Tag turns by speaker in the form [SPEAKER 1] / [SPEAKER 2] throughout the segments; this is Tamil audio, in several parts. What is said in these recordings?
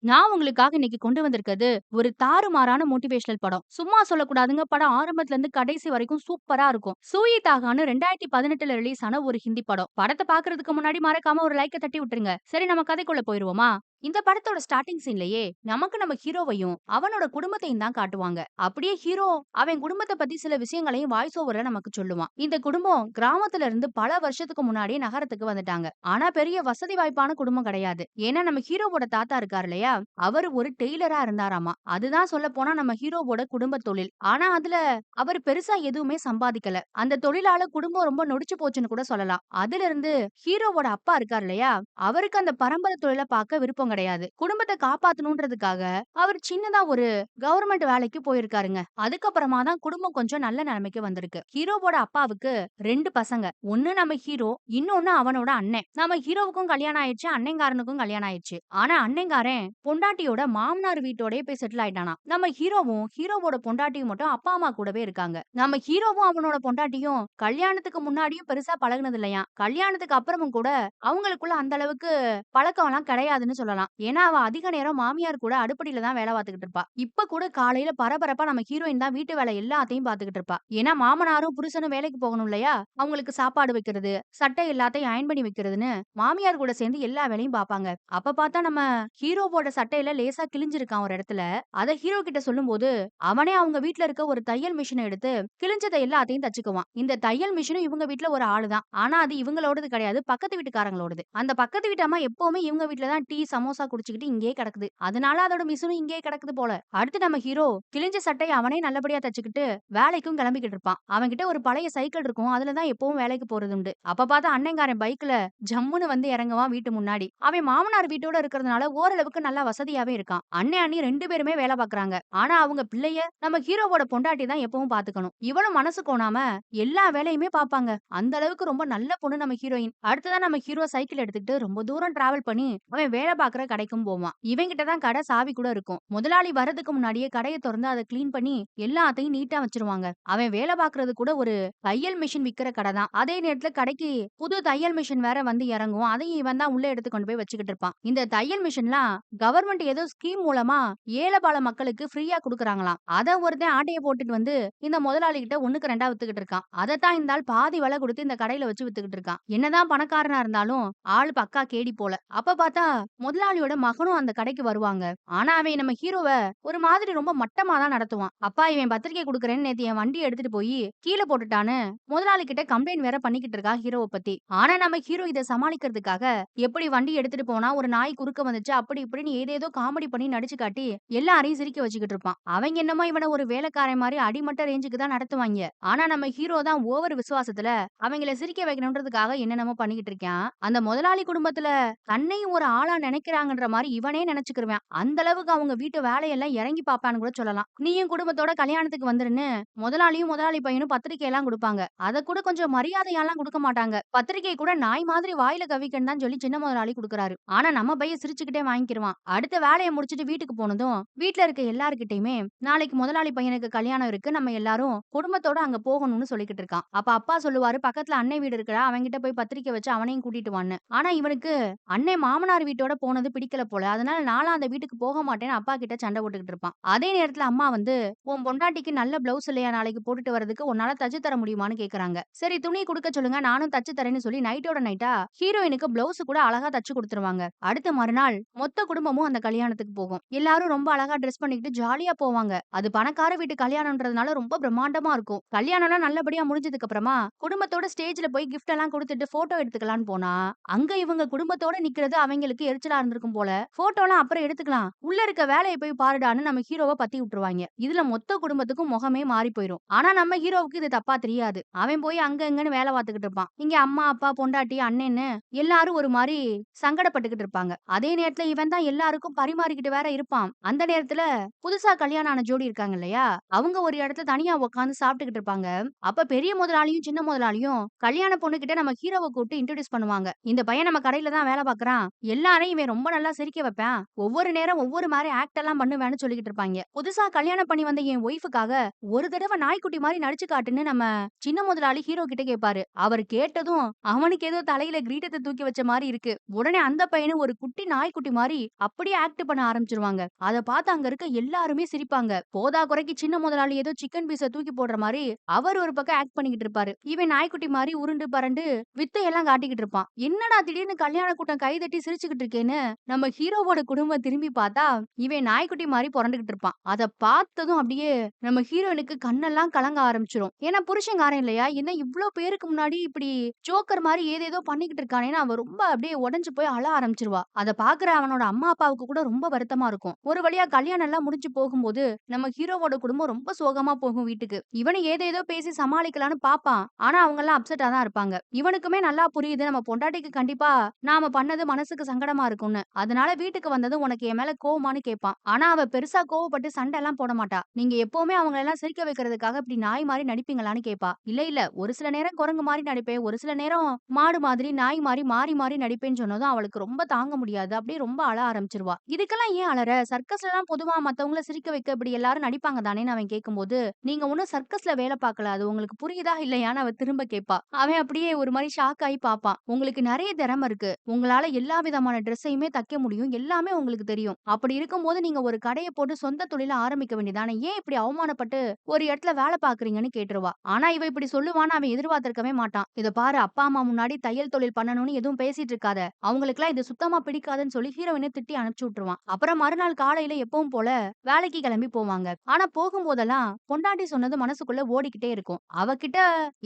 [SPEAKER 1] நான் உங்களுக்காக இன்னைக்கு கொண்டு வந்திருக்கிறது ஒரு தாறுமாறான மோட்டிவேஷனல் படம். சும்மா சொல்லக்கூடாதுங்க. படம் ஆரம்பத்துல இருந்து கடைசி வரைக்கும் சூப்பரா இருக்கும். சூயி தாகான்னு 2018ல ரிலீஸ் ஆன ஒரு ஹிந்தி படம். படத்த பாக்குறதுக்கு முன்னாடி மறக்காம ஒரு லைக்க தட்டி விட்டுருங்க. சரி நம்ம கதைக்குள்ள போயிருவோமா? இந்த படத்தோட ஸ்டார்ட்டிங் சீன்லயே நமக்கு நம்ம ஹீரோவையும் அவனோட குடும்பத்தையும் தான் காட்டுவாங்க. அப்படியே ஹீரோ அவன் குடும்பத்த பத்தி சில விஷயங்களையும் வாய்ஸ் ஓவர்ல நமக்கு சொல்லுவான். இந்த குடும்பம் கிராமத்துல இருந்து பல வருஷத்துக்கு முன்னாடியே நகரத்துக்கு வந்துட்டாங்க. ஆனா பெரிய வசதி வாய்ப்பான குடும்பம் கிடையாது. ஏன்னா நம்ம ஹீரோவோட தாத்தா இருக்காரு இல்லையா? அவரு ஒரு டெய்லரா இருந்தாராமா. அதுதான் சொல்லப்போனா நம்ம ஹீரோவோட குடும்ப தொழில். ஆனா அதுல அவர் பெருசா எதுவுமே சம்பாதிக்கல. அந்த தொழிலால குடும்பம் ரொம்ப நொடிச்சு போச்சுன்னு கூட சொல்லலாம். அதிலிருந்து ஹீரோவோட அப்பா இருக்காரு இல்லையா? அவருக்கு அந்த பரம்பரை தொழில பார்க்க விருப்பம் கிடையாது. குடும்பத்த காப்பாத்தணும்ன்றதுக்காக அவர் சின்னதா ஒரு கவர்மெண்ட் வேலைக்கு போயிருக்காருங்க. அதுக்கப்புறமா தான் குடும்பம் கொஞ்சம் நல்ல நிலைமைக்கு வந்திருக்கு. ஹீரோவோட அப்பாவுக்கு 2 பசங்க. ஒண்ணு நம்ம ஹீரோ, இன்னொன்னு அவனோட அண்ணன். நம்ம ஹீரோவுக்கும் கல்யாணம் ஆயிடுச்சு, அண்ணங்காரனுக்கும் கல்யாணம் ஆயிடுச்சு. ஆனா அண்ணங்காரன் பொண்டாட்டியோட மாமனார் வீட்டோடயே போய் செட்டில் ஆயிட்டானாம். நம்ம ஹீரோவும் ஹீரோவோட பொண்டாட்டியும் மட்டும் அப்பா அம்மா கூடவே இருக்காங்க. நம்ம ஹீரோவும் அவனோட பொண்டாட்டியும் கல்யாணத்துக்கு முன்னாடியும் பெருசா பழகுனது இல்லையாம். கல்யாணத்துக்கு அப்புறமும் கூட அவங்களுக்குள்ள அந்த அளவுக்கு பழக்கம்லாம் கிடையாதுன்னு சொல்லலாம். ஏன்னா அவ அதிக நேரம் மாமியார் கூட அடுப்படியில தான் வேலை பார்த்துக்கிட்டு இருப்பா. இப்ப கூட காலையில பரபரப்பா நம்ம ஹீரோயின் தான் வீட்டு வேலை எல்லாத்தையும் பார்த்துக்கிட்டு இருப்பா. ஏன்னா மாமனாரும் புருஷனும் வேலைக்கு போகணும் இல்லையா? அவங்களுக்கு சாப்பாடு வைக்கிறது, சட்டை எல்லாத்தையும் அயர்ன் பண்ணி வைக்கிறதுன்னு மாமியார் கூட சேர்ந்து எல்லா வேலையும் பார்ப்பாங்க. அப்ப பார்த்தா நம்ம ஹீரோவோட சட்டையில லேசா கிழிஞ்சிருக்கான் ஒரு இடத்துல. அத ஹீரோ கிட்ட சொல்லும்போது, அவனே அவங்க வீட்ல இருக்க ஒரு தையல் மிஷின எடுத்து கிழிஞ்சத எல்லாத்தையும் தச்சுக்குவான். இந்த தையல் மிஷினும் இவங்க வீட்ல ஒரு ஆளு தான். ஆனா அது இவங்களோடது கிடையாது. பக்கத்து வீட்டுக்காரங்களோடது. அந்த பக்கத்து வீட்டு அம்மா எப்பவுமே இவங்க வீட்ல தான் டீ, சமோசா குடிச்சுக்கிட்டு இங்கேயே கிடக்குது. அதனால அதோட மிஷினும் இங்கேயே கிடக்குது போல. அடுத்து நம்ம ஹீரோ கிழிஞ்ச சட்டைய அவனே நல்லபடியா தச்சுக்கிட்டு வேலைக்கும் கிளம்பிக்கிட்டு இருப்பான். அவன்கிட்ட ஒரு பழைய சைக்கிள் இருக்கும். அதுல தான் எப்பவும் வேலைக்கு போறதுண்டு. அப்ப பார்த்தா அண்ணங்காரன் பைக்ல ஜம்முன்னு வந்து இறங்குவான் வீட்டு முன்னாடி. அவன் மாமனார் வீட்டோட இருக்கிறதுனால ஓரளவுக்கு நல்லா வசதியாவே இருக்கான். அண்ணன், அண்ணி 2 பேருமே வேலை பார்க்கறாங்க. ஆனா அவங்க பிள்ளைய நம்ம ஹீரோவோட பொண்டாட்டி தான் எப்பவும் பார்த்துக்கணும். இவளும் மனசு கோணாம எல்லா வேலையுமே பார்ப்பாங்க. அந்த அளவுக்கு ரொம்ப நல்ல பொண்ணு நம்ம ஹீரோயின். அடுத்ததா நம்ம ஹீரோ சைக்கிள் எடுத்துக்கிட்டு ரொம்ப தூரம் டிராவல் பண்ணி அவன் வேலை பார்க்குற கடைக்கும் போவான். இவன்கிட்ட தான் கடை சாவி கூட இருக்கும். முதலாளி வர்றதுக்கு முன்னாடியே கடைய தொறந்து அத கிளீன் பண்ணி எல்லாத்தையும் நீட்டா வச்சிருவாங்க. அவன் வேலை பார்க்கறது கூட ஒரு தையல் மிஷின் விக்கிற கடை தான். அதே நேரத்துல கடைக்கு புது தையல் மிஷின் வேற வந்து இறங்கும். அதையும் இவன் தான் உள்ள எடுத்து கொண்டு போய் வச்சுக்கிட்டு இருப்பான். இந்த தையல் மிஷின்லாம் கவர்மெண்ட் ஏதோ ஸ்கீம் மூலமா ஏழை பால மக்களுக்கு ஃப்ரீயா குடுக்குறாங்களாம். அத ஒருத்தன் ஆட்டைய போட்டுட்டு வந்து இந்த முதலாளி கிட்ட 1க்கு 2 வித்துக்கிட்டு இருக்கான். அதத்தான் இந்த ஆள் பாதி விலை குடுத்து இந்த கடையில வச்சு வித்துக்கிட்டு இருக்கான். என்னதான் பணக்காரனா இருந்தாலும் ஆளு பக்கா கேடி போல. அப்ப பார்த்தா முதலாளியோட மகனும் அந்த கடைக்கு வருவாங்க. ஆனா அவன் நம்ம ஹீரோவ ஒரு மாதிரி ரொம்ப மட்டமா தான் நடத்துவான். அப்பா இவன் பத்திரிக்கை குடுக்குறேன்னு நேத்து என் வண்டிய எடுத்துட்டு போய் கீழ போட்டுட்டான்னு முதலாளி கிட்ட கம்ப்ளைண்ட் வேற பண்ணிக்கிட்டு இருக்கா ஹீரோவ பத்தி. ஆனா நம்ம ஹீரோ இத சமாளிக்கிறதுக்காக எப்படி வண்டி எடுத்துட்டு போனா ஒரு நாய் குறுக்க வந்துச்சு அப்படி இப்படின்னு ஏதேதோ காமெடி பண்ணி நடிச்சு காட்டி எல்லாரையும் சிரிக்க வச்சுக்கிட்டு இருப்பான். அவங்க என்னமோ இவன ஒரு வேலைக்காரன் மாதிரி அடிமட்ட ரேஞ்சுக்கு தான் நடத்துவாங்க. ஆனா நம்ம ஹீரோ தான் ஓவர் விசுவாசத்துல அவங்கள சிரிக்க வைக்கணும்ன்றதுக்காக என்னென்னமோ பண்ணிக்கிட்டு இருக்கான். அந்த முதலாளி குடும்பத்துல தன்னையும் ஒரு ஆளா நினைக்கிறாங்கன்ற மாதிரி இவனே நினைச்சுக்கிருவான். அந்த அளவுக்கு அவங்க வீட்டு வேலையெல்லாம் இறங்கி பாப்பான்னு கூட சொல்லலாம். நீயும் குடும்பத்தோட கல்யாணத்துக்கு வந்துருன்னு முதலாளியும் முதலாளி பையனும் பத்திரிக்கை எல்லாம் கொடுப்பாங்க. அத கூட கொஞ்சம் மரியாதையாலாம் கொடுக்க மாட்டாங்க. பத்திரிக்கை கூட நாய் மாதிரி வாயில கவிக்கன்னு தான் சொல்லி சின்ன முதலாளி குடுக்குறாரு. ஆனா நம்ம பையன் சிரிச்சுக்கிட்டே வாங்கிக்கிருவான். அடுத்த வேலைய முடிச்சிட்டு வீட்டுக்கு போனதும் வீட்ல இருக்க எல்லார்கிட்டயுமே நாளைக்கு முதலாளி பையனுக்கு கல்யாணம் இருக்கு. நம்ம எல்லாரும் குடும்பத்தோட அங்க போகணும்னு சொல்லிக்கிட்டு இருக்கான். அப்ப அப்பா சொல்லுவாரு பக்கத்துல அண்ணன் வீடு இருக்குடா அவன்கிட்ட போய் பத்திரிக்கை வச்சு அவனையும் கூட்டிட்டு வான்னு. ஆனா இவனுக்கு அண்ணன் மாமனார் வீட்டோட போனது பிடிக்கல போல. அதனால நான்லாம் அந்த வீட்டுக்கு போக மாட்டேன்னு அப்பா கிட்ட சண்டை போட்டுக்கிட்டு இருப்பான். அதே நேரத்துல அம்மா வந்து உன் பொண்டாட்டிக்கு நல்ல பிளவுஸ் இல்லையா நாளைக்கு போட்டுட்டு வரதுக்கு உன்னால தச்சு தர முடியுமான்னு கேக்குறாங்க. சரி துணி குடுக்க சொல்லுங்க நானும் தச்சு தரேன்னு சொல்லி நைட்டோட நைட்டா ஹீரோயினுக்கு பிளவுஸ் கூட அழகா தச்சு குடுத்துருவாங்க. அடுத்த மறுநாள் மொத்த குடும்பமும் அந்த கல்யாணத்துக்கு போகும். எல்லாரும் ரொம்ப அழகா ட்ரெஸ் பண்ணிக்கிட்டு ஜாலியா போவாங்க. அது பணக்கார வீட்டு கல்யாணம்ன்றதுனால ரொம்ப பிரம்மாண்டமா இருக்கும். கல்யாணம்லாம் நல்லபடியா முடிஞ்சதுக்கு அப்புறமா குடும்பத்தோட ஸ்டேஜ்ல போய் கிஃப்ட் எல்லாம் கொடுத்துட்டு போட்டோ எடுத்துக்கலாம்னு போனா அங்க இவங்க குடும்பத்தோட நிக்கிறது அவங்களுக்கு எரிச்சலா இருந்திருக்கும் போல. போட்டோலாம் அப்புறம் எடுத்துக்கலாம். உள்ள இருக்க வேலையை போய் பாருடான்னு நம்ம ஹீரோவ பத்தி விட்டுருவாங்க. இதுல மொத்த குடும்பத்துக்கும் முகமே மாறி போயிரும். ஆனா நம்ம ஹீரோவுக்கு இது தப்பா தெரியாது. அவன் போய் அங்க இங்கன்னு வேலை பார்த்துக்கிட்டு இருப்பான். இங்க அம்மா அப்பா பொண்டாட்டி அண்ணன்னு எல்லாரும் ஒரு மாதிரி சங்கடப்பட்டுக்கிட்டு இருப்பாங்க. அதே நேரத்துல இவன் தான் எல்லாருக்கும் பரிமாறிக்கிட்டு வேற இருப்பான். அந்த நேரத்துல புதுசா கல்யாணம் ஆன ஜோடி இருக்காங்க இல்லையா? அவங்க ஒரு இடத்துல தனியா உட்கார்ந்து சாப்பிட்டுக்கிட்டு இருப்பாங்க. அப்ப பெரிய முதலாளியும் சின்ன முதலாளியும் கல்யாண பொண்ணு கிட்ட நம்ம ஹீரோவ கூப்பிட்டு இன்ட்ரோடியூஸ் பண்ணுவாங்க. இந்த பையன் நம்ம கடையில தான் வேலை பார்க்கறான். எல்லாரையும் இவன் ரொம்ப ரொம்ப நல்லா சிரிக்க வைப்பேன். ஒவ்வொரு நேரம் ஒவ்வொரு மாரி ஆக்ட் எல்லாம் பண்ணுவேன்னு சொல்லிக்கிட்டு இருப்பாய்ங்க. புதுசா கல்யாணம் பண்ணி வந்த என் ஒய்ஃப்க்காக ஒரு தடவ நாய்க்குட்டி மாரி நடிச்சு காட்டுன்னு நம்ம சின்ன முதலாளி ஹீரோ கிட்ட கேட்பாரு. அவர் கேட்டதும் அவனுக்கு ஏதோ தலையில கிரீடத்த தூக்கி வச்ச மாரி இருக்கு. உடனே அந்த பையனும் ஒரு குட்டி நாய்க்குட்டி மாரி அப்படியே ஆக்ட் பண்ண ஆரம்பிச்சுருவாங்க. அத பார்த்து அங்க இருக்க எல்லாருமே சிரிப்பாங்க. போதா குறைக்கு சின்ன முதலாளி ஏதோ சிக்கன் பீஸ தூக்கி போடுற மாரி அவர் ஒரு பக்கம் ஆக்ட் பண்ணிக்கிட்டு இருப்பாரு. இவன் நாய்க்குட்டி மாரி உருண்டு பரண்டு வித்தையெல்லாம் காட்டிக்கிட்டு இருப்பான். என்னடா திடீர்னு கல்யாண கூட்டம் கைதட்டி சிரிச்சுக்கிட்டு இருக்கேன்னு நம்ம ஹீரோவோட குடும்பம் திரும்பி பார்த்தா, இவன் நாய்க்குட்டி மாரி பொறண்டுகிட்டு இருப்பான். அத பார்த்ததும் அப்படியே நம்ம ஹீரோயினுக்கு கண்ணெல்லாம் கலங்க ஆரம்பிச்சுரும். ஏன்னா புருஷன்காரன் இல்லையா? என்ன இவ்ளோ பேருக்கு முன்னாடி இப்படி ஜோக்கர் மாரி ஏதேதோ பண்ணிக்கிட்டு இருக்கானேன்னு அவ ரொம்ப அப்படியே உடைஞ்சு போய் அழ ஆரம்பிச்சுருவா. அத பாக்குற அவனோட அம்மா, அப்பாவுக்கு கூட ரொம்ப வருத்தமா இருக்கும். ஒரு வழியா கல்யாணம் எல்லாம் முடிஞ்சு போகும்போது, நம்ம ஹீரோவோட குடும்பம் ரொம்ப சோகமா போகும் வீட்டுக்கு. இவனும் ஏதேதோ பேசி சமாளிக்கலான்னு பாப்பான். ஆனா அவங்கலாம் அப்செட்டா தான் இருப்பாங்க. இவனுக்குமே நல்லா புரியுது நம்ம பொண்டாட்டிக்கு கண்டிப்பா நாம பண்ணது மனசுக்கு சங்கடமா இருக்கும்னு. அதனால வீட்டுக்கு வந்ததும் உனக்கு என் மேல கோவமான்னு கேட்பான். ஆனா அவ பெருசா கோவப்பட்டு சண்டை எல்லாம் போட மாட்டா. நீங்க எப்பவுமே அவங்கள எல்லாம் சிரிக்க வைக்கிறதுக்காக இப்படி நாய் மாரி நடிப்பீங்களான்னு கேட்பா. இல்ல இல்ல ஒரு சில நேரம் குரங்கு மாரி நடிப்பேன். ஒரு சில நேரம் மாடு மாதிரி, நாய் மாரி மாறி மாறி நடிப்பேன்னு சொன்னதும் அவளுக்கு ரொம்ப தாங்க முடியாது. அப்படியே ரொம்ப அழ ஆரம்பிச்சுருவா. இதுக்கெல்லாம் ஏன் அழற? சர்க்கஸ்லலாம் பொதுவா மத்தவங்கள சிரிக்க வைக்க இப்படி எல்லாரும் நடிப்பாங்க தானேன்னு அவன் கேட்கும்போது, நீங்க ஒண்ணும் சர்க்கஸ்ல வேலை பார்க்கல. அது உங்களுக்கு புரியுதா இல்லையான்னு அவ திரும்ப கேட்பா. அவன் அப்படியே ஒரு மாரி ஷாக் ஆயி பார்ப்பான். உங்களுக்கு நெறைய திறமை இருக்கு. உங்களால எல்லா விதமான ட்ரெஸ்ஸையுமே தைக்க முடியும். எல்லாமே உங்களுக்கு தெரியும். அப்படி இருக்கும்போது நீங்க ஒரு கடைய போட்டு சொந்த தொழில ஆரம்பிக்க வேண்டியதானே? ஏன் இப்படி அவமானப்பட்டு ஒரு இடத்துல வேலை பார்க்குறீங்கன்னு கேட்டுருவா. ஆனா இவ இப்படி சொல்லுவான்னு அவன் எதிர்பார்த்திருக்கவே மாட்டான். இத பாரு அப்பா, அம்மா முன்னாடி தையல் தொழில் பண்ணணும்னு எதுவும் பேசிட்டு இருக்காத. அவங்களுக்குலாம் இது சுத்தமா பிடிக்காதுன்னு சொல்லி ஹீரோயின திட்டி அனுப்பிச்சு விட்டுருவான். அப்புறம் மறுநாள் காலையில எப்பவும் போல வேலைக்கு கிளம்பி போவாங்க. ஆனா போகும்போதெல்லாம் பொண்டாட்டி சொன்னது மனசுக்குள்ள ஓடிக்கிட்டே இருக்கும். அவகிட்ட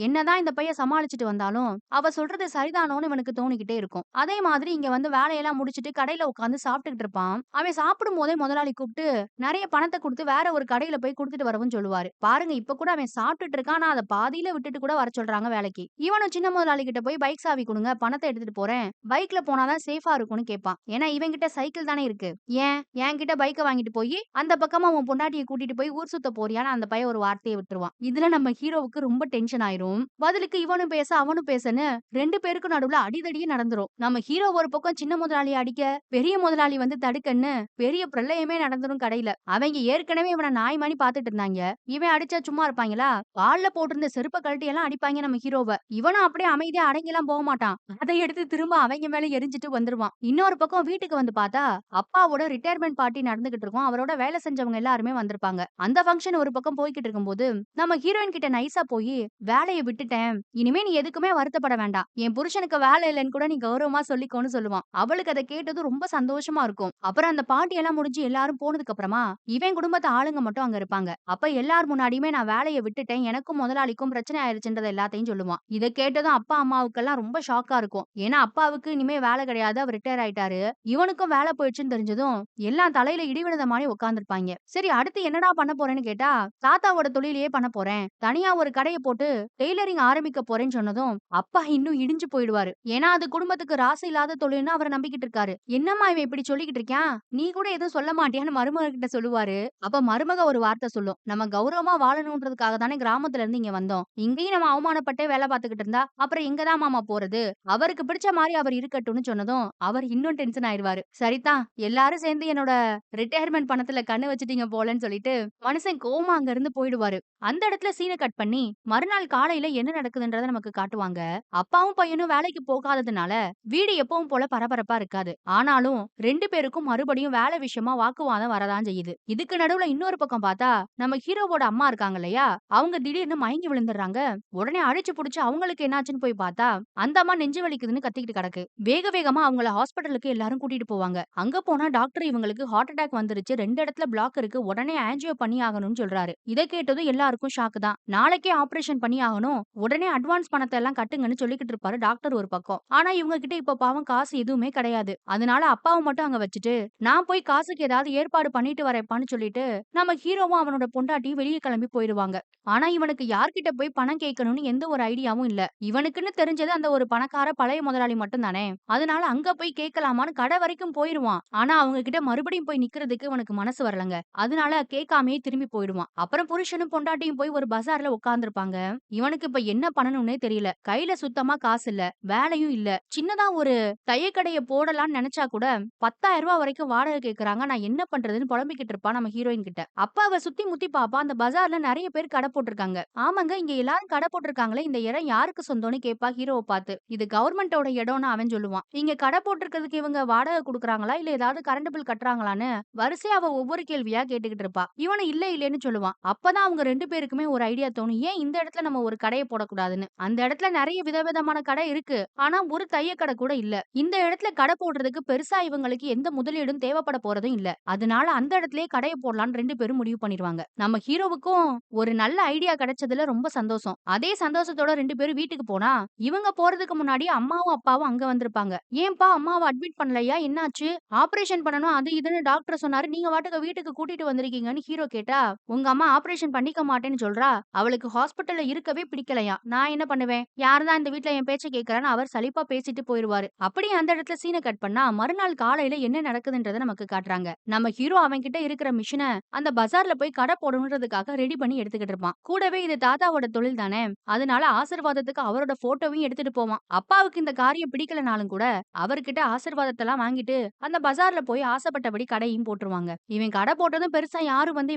[SPEAKER 1] என்னதான் இந்த பையன் சமாளிச்சுட்டு வந்தாலும், அவ சொல்றது சரிதானோன்னு இவனுக்கு தோணிக்கிட்டே இருக்கும். அதே மாதிரி இங்க வந்து வேலையெல்லாம் முடிச்சுட்டு கடையில உட்கார்ந்து சாப்பிட்டுக்கிட்டு இருப்பான். அவன் சாப்பிடும்போதே முதலாளி கூப்பிட்டு நெறைய பணத்த குடுத்து வேற ஒரு கடையில போய் குடுத்துட்டு வரவும் சொல்லுவாரு. பாருங்க இப்ப கூட அவன் சாப்பிட்டுட்டு இருக்கான். ஆனா அத பாதியில விட்டுட்டு கூட வர சொல்றாங்க வேலைக்கு. இவனும் சின்ன முதலாளி கிட்ட போய் பைக் சாவி குடுங்க. பணத்த எடுத்துட்டு போறேன். பைக்ல போனா தான் சேஃபா இருக்கும்னு கேட்பான். ஏன்னா இவன் கிட்ட சைக்கிள் தானே இருக்கு. ஏன் என்கிட்ட பைக்க வாங்கிட்டு போயி அந்த பக்கமா உன் பொண்டாட்டிய கூட்டிட்டு போய் ஊர் சுத்த போறியான்னு அந்த பையன் ஒரு வார்த்தைய விட்டுருவான். இதுல நம்ம ஹீரோவுக்கு ரொம்ப டென்ஷன் ஆயிரும். பதிலுக்கு இவனும் பேச அவனும் பேசன்னு 2 பேருக்கும் நடுவுல அடிதடியே நடந்துரும். நம்ம ஹீரோ ஒரு பக்கம் சின்ன முதலாளிய அடிக்க, பெரிய முதலாளி வந்து தடுக்கன்னு பெரிய பிரளயமே நடந்துரும் கடையில. அவைங்க ஏற்கனவே இவன நாய் மாரி பாத்துட்டு இருந்தாங்க. இவன் அடிச்சா சும்மா இருப்பாங்களா? கால்ல போட்டிருந்த செருப்ப கழட்டி எல்லாம் அடிப்பாய்ங்க நம்ம ஹீரோவ. இவனும் அப்படியே அமைதியா அடங்கிலாம் போக மாட்டான். அதை எடுத்து திரும்ப அவைங்க மேல எரிஞ்சுட்டு வந்துருவான். இன்னொரு பக்கம் வீட்டுக்கு வந்து பார்த்தா, அப்பாவோட ரிட்டயர்மென்ட் பார்ட்டி நடந்துகிட்டு இருக்கும். அவரோட வேலை செஞ்சவங்க எல்லாருமே வந்திருப்பாங்க. அந்த ஃபங்ஷன் ஒரு பக்கம் போய்க்கிட்டு இருக்கும்போது, நம்ம ஹீரோயின் கிட்ட நைஸா போயி, "வேலைய விட்டுட்டேன். இனிமே நீ எதுக்குமே வருத்தப்பட வேண்டாம். என் புருஷனுக்கு வேலை இல்லன்னு கூட நீ கௌரவமா சொல்லிக்கோன்னு" சொல்லுவான். அவளுக்கு அத கேட்டதும் ரொம்ப சந்தோஷமா இருக்கும். அப்புறம் அந்த பார்ட்டி எல்லாம் முடிஞ்சு எல்லாரும் போனதுக்கு அப்புறமா, இவன் குடும்பத்து ஆளுங்க மட்டும் அங்க இருப்பாங்க. அப்ப எல்லார் முன்னாடியுமே நான் வேலைய விட்டுட்டேன். எனக்கும் முதலாளிக்கும் பிரச்சனை ஆயிருச்சுன்றத எல்லாத்தையும் சொல்லுவான். இத கேட்டதும் அப்பா, அம்மாவுக்கெல்லாம் ரொம்ப ஷாக்கா இருக்கும். ஏன்னா அப்பாவுக்கு இனிமே வேலை கிடையாது. அவர் ரிட்டயர் ஆயிட்டாரு. இவனுக்கும் வேலை போயிடுச்சுன்னு தெரிஞ்சதும், எல்லாம் தலையில இடி விழுந்த மாரி உட்கார்ந்திருப்பாய்ங்க. சரி அடுத்து என்னடா பண்ண போறேன்னு கேட்டா, தாத்தாவோட தொழிலையே பண்ண போறேன். தனியா ஒரு கடைய போட்டு டெய்லரிங் ஆரம்பிக்க போறேன்னு சொன்னதும், அப்பா இன்னும் இடிஞ்சு போயிடுவாரு. ஏன்னா அது குடும்பத்துக்கு ராசி இல்லாத தொழில்னு அவர் நம்பிக்கிட்டு இருக்காரு. என்னம்மா இவன் இப்படி சொல்லிக்கிட்டு இருக்கான்? நீ கூட எதுவும் சொல்ல மாட்டியான்னு மருமக கிட்ட சொல்லுவாரு. அப்ப மருமக ஒரு வார்த்தை சொல்லும். நம்ம கௌரவமா வாழணும்ன்றதுக்காக தானே கிராமத்துல இருந்து இங்க வந்தோம். இங்கேயும் நம்ம அவமானப்பட்டே வேலை பார்த்துக்கிட்டு இருந்தா, அப்புறம் எங்க தான் மாமா போறது? அவருக்கு பிடிச்ச மாரி அவர் இருக்கட்டும்னு சொன்னதும், அவர் இன்னும் டென்ஷன் ஆயிருவாரு. சரிதான், எல்லாரும் சேர்ந்து என்னோட ரிட்டயர்மென்ட் பணத்துல கண்ணு வச்சுட்டீங்க போலன்னு சொல்லிட்டு, மனுஷன் கோவமா அங்க இருந்து போயிடுவாரு. அந்த இடத்துல சீன கட் பண்ணி, மறுநாள் காலையில என்ன நடக்குதுன்றத நமக்கு காட்டுவாங்க. அப்பாவும் பையனும் வேலைக்கு போகாததுனால, வீடு எப்பவும் போல பரபரப்பா இருக்காது. ஆனாலும் 2 பேருக்கும் மறுபடியும் வேலை விஷயமா வாக்குவாதம் வரதான் செய்யுது. இதுக்கு நடுவுல இன்னொரு பக்கம் பார்த்தா, நம்ம ஹீரோவோட அம்மா இருக்காங்க இல்லையா? அவங்க திடீர்னு மயங்கி விழுந்துடுறாங்க. உடனே அடிச்சு புடிச்சு அவங்களுக்கு என்னாச்சுன்னு போய் பார்த்தா, அந்த அம்மா நெஞ்சு வலிக்குதுன்னு கத்திக்கிட்டு கிடக்கு. வேக வேகமா அவங்கள ஹாஸ்பிடலுக்கு எல்லாரும் கூட்டிட்டு போவாங்க. அங்க போனா டாக்டர் இவங்களுக்கு ஹார்ட் அட்டாக் வந்துருச்சு. 2 இடத்துல பிளாக் இருக்கு. உடனே ஆஞ்சியோ பண்ணி ஆகணும்னு சொல்றாரு. இத கேட்டதும் எல்லாருக்கும் ஷாக் தான். நாளைக்கே ஆபரேஷன் பண்ணி ஆகணும். உடனே அட்வான்ஸ் பணத்த எல்லாம் கட்டுங்கன்னு சொல்லிக்கிட்டு இருப்பாரு டாக்டர் ஒரு பக்கம். ஆனா இவங்க கிட்ட இப்ப பாவம் காசு எதுவுமே கிடையாது. அதனால அப்பாவ மட்டும் அங்க வச்சுட்டு, நான் போய் காசுக்கு ஏதாவது ஏற்பாடு பண்ணிட்டு வரேன்ப்பான்னு சொல்லிட்டு, நம்ம ஹீரோவும் அவனோட பொண்டாட்டியும் வெளிய கிளம்பி போயிருவாங்க. ஆனா இவனுக்கு யார்கிட்ட போய் பணம் கேட்கணும்னு எந்த ஒரு ஐடியாவும் இல்ல. இவனுக்குன்னு தெரிஞ்சது அந்த ஒரு பணக்கார பழைய முதலாளி மட்டும் தானே. அதனால அங்க போய் கேட்கலாமான்னு கடை வரைக்கும் போயிருவான். ஆனா அவங்க கிட்ட மறுபடியும் போய் நிக்கிறதுக்கு இவனுக்கு மனசு வரலங்க. அதனால கேட்காமயே திரும்பி போயிடுவான். அப்புறம் புருஷனும் பொண்டாட்டியும் போய் ஒரு பஜார்ல உட்கார்ந்திருப்பாங்க. இவனுக்கு இப்ப என்ன பண்ணணும்னே தெரியல. கையில சுத்தமா காசு இல்ல. வேலையும் இல்ல. சின்னதா ஒரு தையக்கடைய போடலாம்னு நெனச்சா கூட ரூ. 10,000 வரைக்கும் வாடகை கேட்கறாங்க. நான் என்ன பண்றதுன்னு புலம்பிக்கிட்டு இருப்பா நம்ம ஹீரோயின் கிட்ட. அப்ப அவ சுத்தி முத்தி பாப்பா. அந்த பஜார்ல நெறைய பேர் கடை போட்டிருக்காங்க. ஆமாங்க, இங்க எல்லாரும் கடை போட்டிருக்காங்களே, இந்த இடம் யாருக்கு சொந்தம்னு கேட்பா ஹீரோவ பாத்து. இது கவர்மெண்டோட இடம்னு அவன் சொல்லுவான். இங்க கடை போட்டிருக்கிறதுக்கு இவங்க வாடகை குடுக்குறாங்களா? இல்ல ஏதாவது கரண்ட் பில் கட்டுறாங்களான்னு வரிசையா அவ ஒவ்வொரு கேள்வியா கேட்டுக்கிட்டு இருப்பா. இவனும் இல்ல இல்லன்னு சொல்லுவான். அப்பதான் அவங்க 2 பேருக்குமே ஒரு ஐடியா தோணும். ஏன் இந்த இடத்துல நம்ம ஒரு கடைய போடக்கூடாதுன்னு. அந்த இடத்துல நெறைய விதவிதமான கடை இருக்கு. ஆனா ஒரு தைய கடை கூட இல்ல. இந்த இடத்துல கடை போடுறதுக்கு பெருசா இவங்களுக்கு எந்த முதலீடும் தேவைப்பட போறதும் இல்ல. அதனால அந்த இடத்திலேயே கடைய போடலாம்னு 2 பேரும் முடிவு பண்ணிருவாங்க. நம்ம ஹீரோவுக்கும் ஒரு நல்ல ஐடியா கிடைச்சதுல ரொம்ப சந்தோஷம். அதே சந்தோஷத்தோட 2 பேரும் வீட்டுக்கு போனா, இவங்க போறதுக்கு முன்னாடி அம்மாவும், அப்பாவும் அங்க வந்திருப்பாங்க. "ஏன்பா அம்மாவ அட்மிட் பண்ணலையா? என்னாச்சு? ஆப்பரேஷன் பண்ணணும் அது இதுன்னு டாக்டர் சொன்னாரு. நீங்க பாட்டுக்கு வீட்டுக்கு கூட்டிட்டு வந்திருக்கீங்கன்னு" ஹீரோ கேட்டா, "உங்க அம்மா ஆப்பரேஷன் பண்ணிக்க மாட்டேன்னு சொல்றா. அவளுக்கு ஹாஸ்பிட்டல்ல இருக்கவே பிடிக்கலையாம். நான் என்ன பண்ணுவேன்? யார் தான் இந்த வீட்ல என் பேச்ச கேட்கறான்னு" அவர் சலிப்பா பேசிட்டு போயிருவாரு. அப்படியே அந்த இடத்துல சீன கட் பண்ணா, மறுநாள் காலையில என்ன நடக்குதுன்றத நமக்கு காட்டுறாங்க. நம்ம ஹீரோ அவன்கிட்ட இருக்கிற மிஷின அந்த பஜார்ல போய் கடை போடணுன்றதுக்காக ரெடி பண்ணி எடுத்துக்கிட்டு இருப்பான். கூடவே இது தாத்தாவோட தொழில் தானே. அதனால ஆசீர்வாதத்துக்கு அவரோட போட்டோவையும் எடுத்துட்டு போவான். அப்பாவுக்கு இந்த காரியம் பிடிக்கலனாலும் கூட அவர்கிட்ட ஆசீர்வாதத்தெல்லாம் வாங்கிட்டு அந்த பஜார்ல போய் ஆசைப்பட்டபடி கடையும் போட்டுருவாங்க. இவன் கடை போட்டதும் பெருசா யாரும் வந்து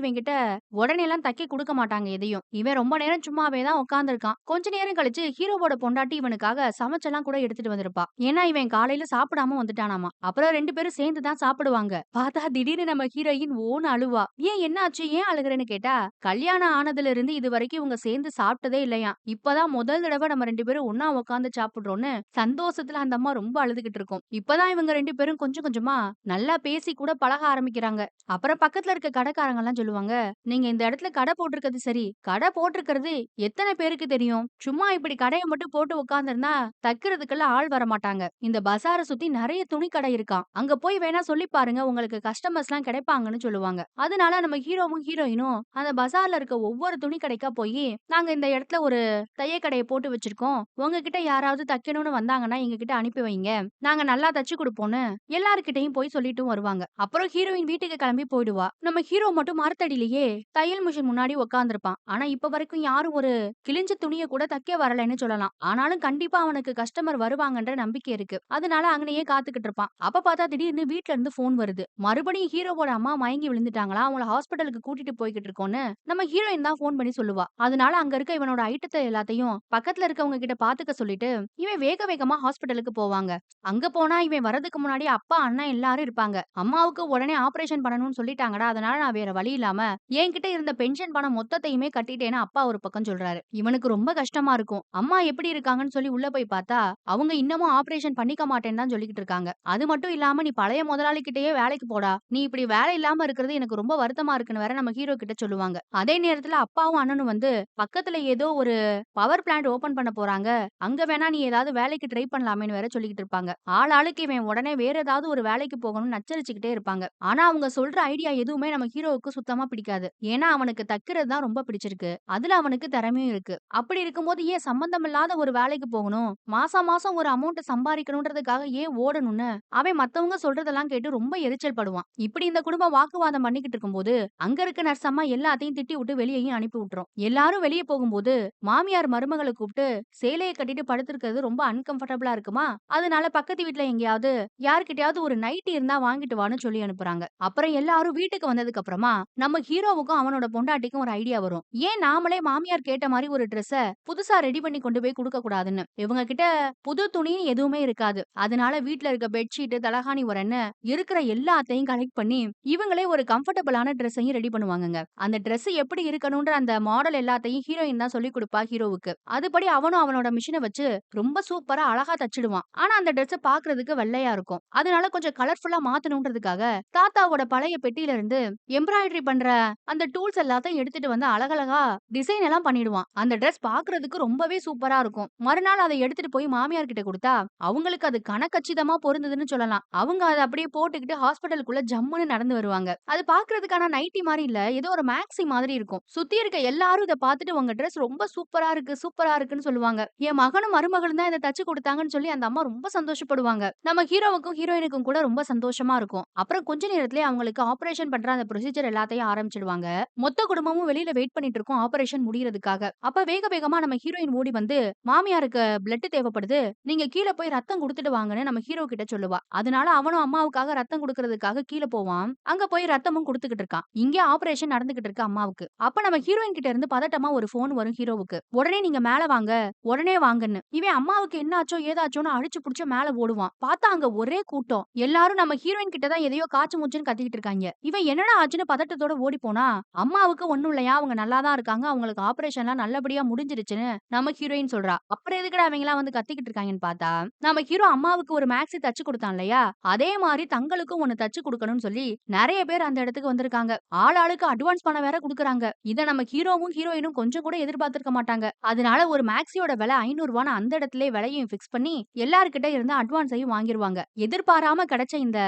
[SPEAKER 1] இவன்கிட்ட உடனேலாம் தைக்க குடுக்க மாட்டாங்க எதையும். இவன் ரொம்ப நேரம் சும்மாவே தான் உட்கார்ந்திருக்கான். கொஞ்ச நேரம் கழிச்சு ஹீரோவோட பொண்டாட்டி இவனுக்காக சமைச்செல்லாம் கூட எடுத்துட்டு வந்திருப்பா. ஏன்னா இவன் காலையில சாப்பிடாம வந்துட்டானாமா. அப்புறம் 2 பேரும் சேர்ந்து தான் சாப்பிடுவாங்க. பார்த்தா திடீர்னு நம்ம ஹீரோயின் ஓன்னு அழுவா. ஏன் என்னாச்சு? ஏன் அழுகுறேன்னு கேட்டா, கல்யாணம் ஆனதுல இருந்து இதுவரைக்கும் இவங்க சேர்ந்து சாப்பிட்டதே இல்லையாம். இப்பதான் முதல் தடவ நம்ம 2 பேரும் ஒண்ணா உட்கார்ந்து சாப்பிடுறோம்னு சந்தோஷத்துல அந்த அம்மா ரொம்ப அழுதுகிட்டு இருக்கும். இப்பதான் இவங்க 2 பேரும் கொஞ்சம் கொஞ்சமா நல்லா பேசி கூட பழக ஆரம்பிக்கிறாங்க. அப்புறம் பக்கத்துல இருக்க கடைக்காரங்க எல்லாம் சொல்லுவாங்க, "நீங்க இந்த இடத்துல கடை போட்டிருக்கிறது சரி. கடை போட்டிருக்கிறது எத்தனை பேருக்கு தெரியும்? சும்மா இப்படி கடைய மட்டும் போட்டு உட்கார்ந்திருந்தா தைக்கிறதுக்கெல்லாம் ஆள் வரமாட்டாங்க. இந்த பஜார சுத்தி நெறைய துணி கடை இருக்காம். அங்க போய் வேணா சொல்லி பாருங்க. உங்களுக்கு கஸ்டமர்ஸ்லாம் கிடைப்பாங்கன்னு" சொல்லுவாங்க. அதனால நம்ம ஹீரோவும் ஹீரோயினும் அந்த பஜார்ல இருக்க ஒவ்வொரு துணி கடைக்கா போயி, "நாங்க இந்த இடத்துல ஒரு தைய கடைய போட்டு வச்சிருக்கோம். உங்ககிட்ட யாராவது தைக்கணும்னு வந்தாங்கன்னா எங்ககிட்ட அனுப்பி வைங்க. நாங்க நல்லா தச்சு குடுப்போம்னு" எல்லார்கிட்டயும் போய் சொல்லிட்டும் வருவாங்க. அப்புறம் ஹீரோயின் வீட்டுக்கு கிளம்பி போயிடுவா. நம்ம ஹீரோ மட்டும் மரத்தடியிலேயே தையல் மிஷின் முன்னாடி உட்கார்ந்திருப்பான். ஆனா இப்ப வரைக்கும் யாரும் ஒரு கிழிஞ்ச துணிய கூட தைக்க வரலைன்னு சொல்லலாம். ஆனாலும் கண்டிப்பா அவனுக்கு கஸ்டமர் வருவாங்கன்ற நம்பிக்கை இருக்கு. அதனால அங்கனயே காத்துக்கிட்டு இருப்பான். அப்ப பார்த்தா திடீர்னு வீட்ல இருந்து ஃபோன் வருது. மறுபடியும் ஹீரோவோட அம்மா மயங்கி விழுந்துட்டாங்களாம். அவங்கள ஹாஸ்பிடலுக்கு கூட்டிட்டு போய்க்கிட்டு இருக்கோம்னு நம்ம ஹீரோயின் தான் ஃபோன் பண்ணி சொல்லுவா. அதனால அங்க இருக்க இவனோட ஐட்டத்த எல்லாத்தையும் பக்கத்துல இருக்கவங்க கிட்ட பாத்துக்க சொல்லிட்டு இவன் வேக வேகமா ஹாஸ்பிடலுக்கு போவாங்க. அங்க போனா இவன் வரதுக்கு முன்னாடி அப்பா, அண்ணன் எல்லாரும் இருப்பாங்க. அம்மாவுக்கு உடனே ஆபரேஷன் பண்ணணும்னு சொல்லிட்டாங்கடா. அதனால நான் வேற வழி இல்லாம என்கிட்ட இருந்த பென்ஷன் பணம் மொத்தத்தையுமே கட்டிட்டேன்னு அப்பா ஒரு பக்கம் சொல்றாரு. இவனுக்கு ரொம்ப கஷ்டமா இருக்கும். அம்மா எப்படி இருக்காங்கன்னு சொல்லி உள்ள போய் பார்த்தா, அவங்க இன்னமும் ஆபரேஷன் பண்ணிக்க மாட்டேன்னு தான் சொல்லிக்கிட்டு இருக்காங்க. அது மட்டும் இல்லாம நீ பழைய முதலாளி கிட்டயே வேலைக்கு போடா. நீ இப்படி வேலை இல்லாம இருக்கிறது எனக்கு ரொம்ப வருத்தமா இருக்குன்னு வேற நம்ம ஹீரோ கிட்ட சொல்லுவாங்க. அதே நேரத்துல அப்பாவும் அண்ணனும் வந்து பக்கத்துல ஏதோ ஒரு பவர் பிளான்ட் ஓபன் பண்ண போறாங்க. அங்க வேணா நீ ஏதாவது வேலைக்கு ட்ரை பண்ணலாமேன்னு வேற சொல்லிக்கிட்டு இருப்பாங்க. ஆளாளுக்கு இவன் உடனே வேற ஏதாவது ஒரு வேலைக்கு போகணும்னு நச்சரிச்சுக்கிட்டே இருப்பாங்க. ஆனா அவங்க சொல்ற ஐடியா எதுவுமே நம்ம ஹீரோவுக்கு சுத்தமா பிடிக்காது. ஏன்னா அவனுக்கு தைக்கிறது தான் ரொம்ப பிடிச்சிருக்கு. அதுல அவனுக்கு திறமையும் இருக்கு. அப்படி இருக்கும்போது ஏன் சம்பந்தமில்லாத ஒரு வேலைக்கு போகணும்? மாசம் மாசம் ஒரு அமௌண்ட் சம்பாதிக்கணும்ன்றதுக்காக ஏன் ஓடணும்னு அவன் மத்தவங்க சொல்றதெல்லாம் கேட்டு ரொம்ப எரிச்சல் படுவான். இப்படி இந்த குடும்பம் வாக்குவாதம் பண்ணிக்கிட்டு இருக்கும்போது அங்க இருக்க நர்ஸ் அம்மா எல்லாத்தையும் திட்டி விட்டு வெளியேயும் அனுப்பி விட்டுரும். எல்லாரும் வெளிய போகும்போது மாமியார் மருமகளை கூப்பிட்டு சேலைய கட்டிட்டு படுத்திருக்கிறது ரொம்ப அன்கம்ஃபர்டபுளா இருக்குமா, அதனால பக்கத்து வீட்ல எங்கேயாவது யார்கிட்டயாவது ஒரு நைட்டி இருந்தா வாங்கிட்டு வான்னு சொல்லி அனுப்புறாங்க. அப்புறம் எல்லாரும் வீட்டுக்கு வந்ததுக்கு அப்புறமா நம்ம ஹீரோவுக்கும் அவனோட பொண்டாட்டிக்கும் ஒரு ஐடியா வரும். ஏன் நாமளே மாமியார் கேட்ட மாதிரி ஒரு ட்ரெஸ்ஸ புதுசா ரெடி பண்ணி கொண்டு போய் குடுக்க கூடாதுன்னு. இவங்க கிட்ட புது துணின்னு எதுவுமே இருக்காது. அதனால வீட்ல இருக்க பெட்ஷீட், தலகாணி உரன்னு இருக்கிற எல்லாத்தையும் கலெக்ட் பண்ணி இவங்களே ஒரு கம்ஃபர்டபுளான ட்ரெஸ்ஸையும் ரெடி பண்ணுவாங்கங்க. அந்த ட்ரெஸ் எப்படி இருக்கணும்ன்ற அந்த மாடல் எல்லாத்தையும் ஹீரோயின் தான் சொல்லிக் குடுப்பா ஹீரோவுக்கு. அதுபடி அவனும் அவனோட மிஷின வச்சு ரொம்ப சூப்பரா அழகா தச்சிடுவான். ஆனா அந்த ட்ரெஸ் பாக்குறதுக்கு வெள்ளையா இருக்கும். அதனால கொஞ்சம் கலர்ஃபுல்லா மாத்தணும்ன்றதுக்காக தாத்தாவோட பழைய பெட்டியில இருந்து எம்ப்ராய்டரி பண்ற அந்த டூல்ஸ் எல்லாத்தையும் எடுத்துட்டு வந்து அழகழகா டிசைன் எல்லாம் பண்ணிடுவான். அந்த ட்ரெஸ் பாக்குறதுக்கு ரொம்பவே சூப்பரா இருக்கும். மறுநாள் அதை எடுத்துட்டு போய் மாமியார் கிட்ட கொடுத்தா அவங்களுக்கு அது கணக்கச்சிதமா பொருந்ததுன்னு சொல்லலாம். அவங்க அதை அப்படியே போட்டுக்கிட்டு ஹாஸ்பிட்டலுக்குள்ள ஜம்முன்னு நடந்து வருவாங்க. அது பாக்குறதுக்கான நைட்டி மாதிரி இல்ல, ஏதோ ஒரு மேக்ஸி மாதிரி இருக்கும். சுத்தி இருக்க எல்லாரும் இதை பார்த்துட்டு உங்க ட்ரெஸ் ரொம்ப சூப்பரா இருக்கு, சூப்பரா இருக்குன்னு சொல்லுவாங்க. என் மகனும் மருமகளும் தான் இதை தச்சு கொடுத்தாங்கன்னு சொல்லி அந்த அம்மா ரொம்ப சந்தோஷப்படுவாங்க. நம்ம ஹீரோவுக்கும் ஹீரோயினுக்கும் கூட ரொம்ப சந்தோஷமா இருக்கும். அப்புறம் கொஞ்ச நேரத்திலே அவங்களுக்கு ஆபரேஷன் பண்ற அந்த ப்ரொசீஜர் எல்லாத்தையும் ஆரம்பிச்சிடுவாங்க. மொத்த குடும்பமும் வெளியில வெயிட் பண்ணிட்டு இருக்கோம் ஆபரேஷன் முடியறதுக்காக. அப்ப வேக வேகமா நம்ம ஹீரோயின் ஓடி வந்து மாமியாருக்கு பிளட் தேவைப்படுது. நீங்க கீழ போய் ரத்தம் குடுத்துட்டு வாங்கன்னு நம்ம ஹீரோ கிட்ட சொல்லுவா. அதனால அவனும் அம்மாவுக்காக ரத்தம் குடுக்குறதுக்காக கீழ போவான். அங்க போய் ரத்தமும் குடுத்துக்கிட்டு இருக்கான். இங்க ஆப்பரேஷன் நடந்துகிட்டு இருக்கு அம்மாவுக்கு. அப்ப நம்ம ஹீரோயின் கிட்ட இருந்து பதட்டமா ஒரு ஃபோன் வரும் ஹீரோவுக்கு. உடனே நீங்க மேல வாங்க, உடனே வாங்கன்னு. இவன் அம்மாவுக்கு என்னாச்சோ ஏதாச்சோன்னு அடிச்சு புடிச்சு மேல ஓடுவான். பார்த்தா அங்க ஒரே கூட்டம். எல்லாரும் நம்ம ஹீரோயின் கிட்ட தான் எதையோ காச்சு மூச்சுன்னு கத்திக்கிட்டு இருக்காய்ங்க. இவன் என்னடா ஆச்சுன்னு பதட்டத்தோட ஓடி போனா, அம்மாவுக்கு ஒண்ணும் இல்லையாம். அவங்க நல்லா தான் இருக்காங்க. அவங்களுக்கு ஆப்பரேஷன்லாம் நல்லபடியா முடிஞ்சிருச்சுன்னு நம்ம ஹீரோயின் சொல்றா. அப்புறம் எதுக்குடா அவங்கலாம் வந்து கத்திக்கிட்டு இருக்காங்கன்னு பார்த்தா, நம்ம ஹீரோ அம்மாவுக்கு ஒரு மேக்ஸி தச்சு குடுத்தான் இல்லையா? அதே மாரி தங்களுக்கும் ஒண்ணு தச்சு குடுக்கணும்னு சொல்லி நெறைய பேர் அந்த இடத்துக்கு வந்திருக்காங்க. ஆளாளுக்கு அட்வான்ஸ் பணம் வேற குடுக்குறாங்க. இத நம்ம ஹீரோவும், ஹீரோயினும் கொஞ்சம் கூட எதிர்பார்த்திருக்க மாட்டாங்க. அதனால ஒரு மேக்ஸியோட விலை ரூ. 500ன்னு அந்த இடத்திலேயே விலையும் ஃபிக்ஸ் பண்ணி எல்லார்கிட்ட இருந்து அட்வான்ஸையும் வாங்கிருவாங்க. எதிர்பாராம கிடைச்ச இந்த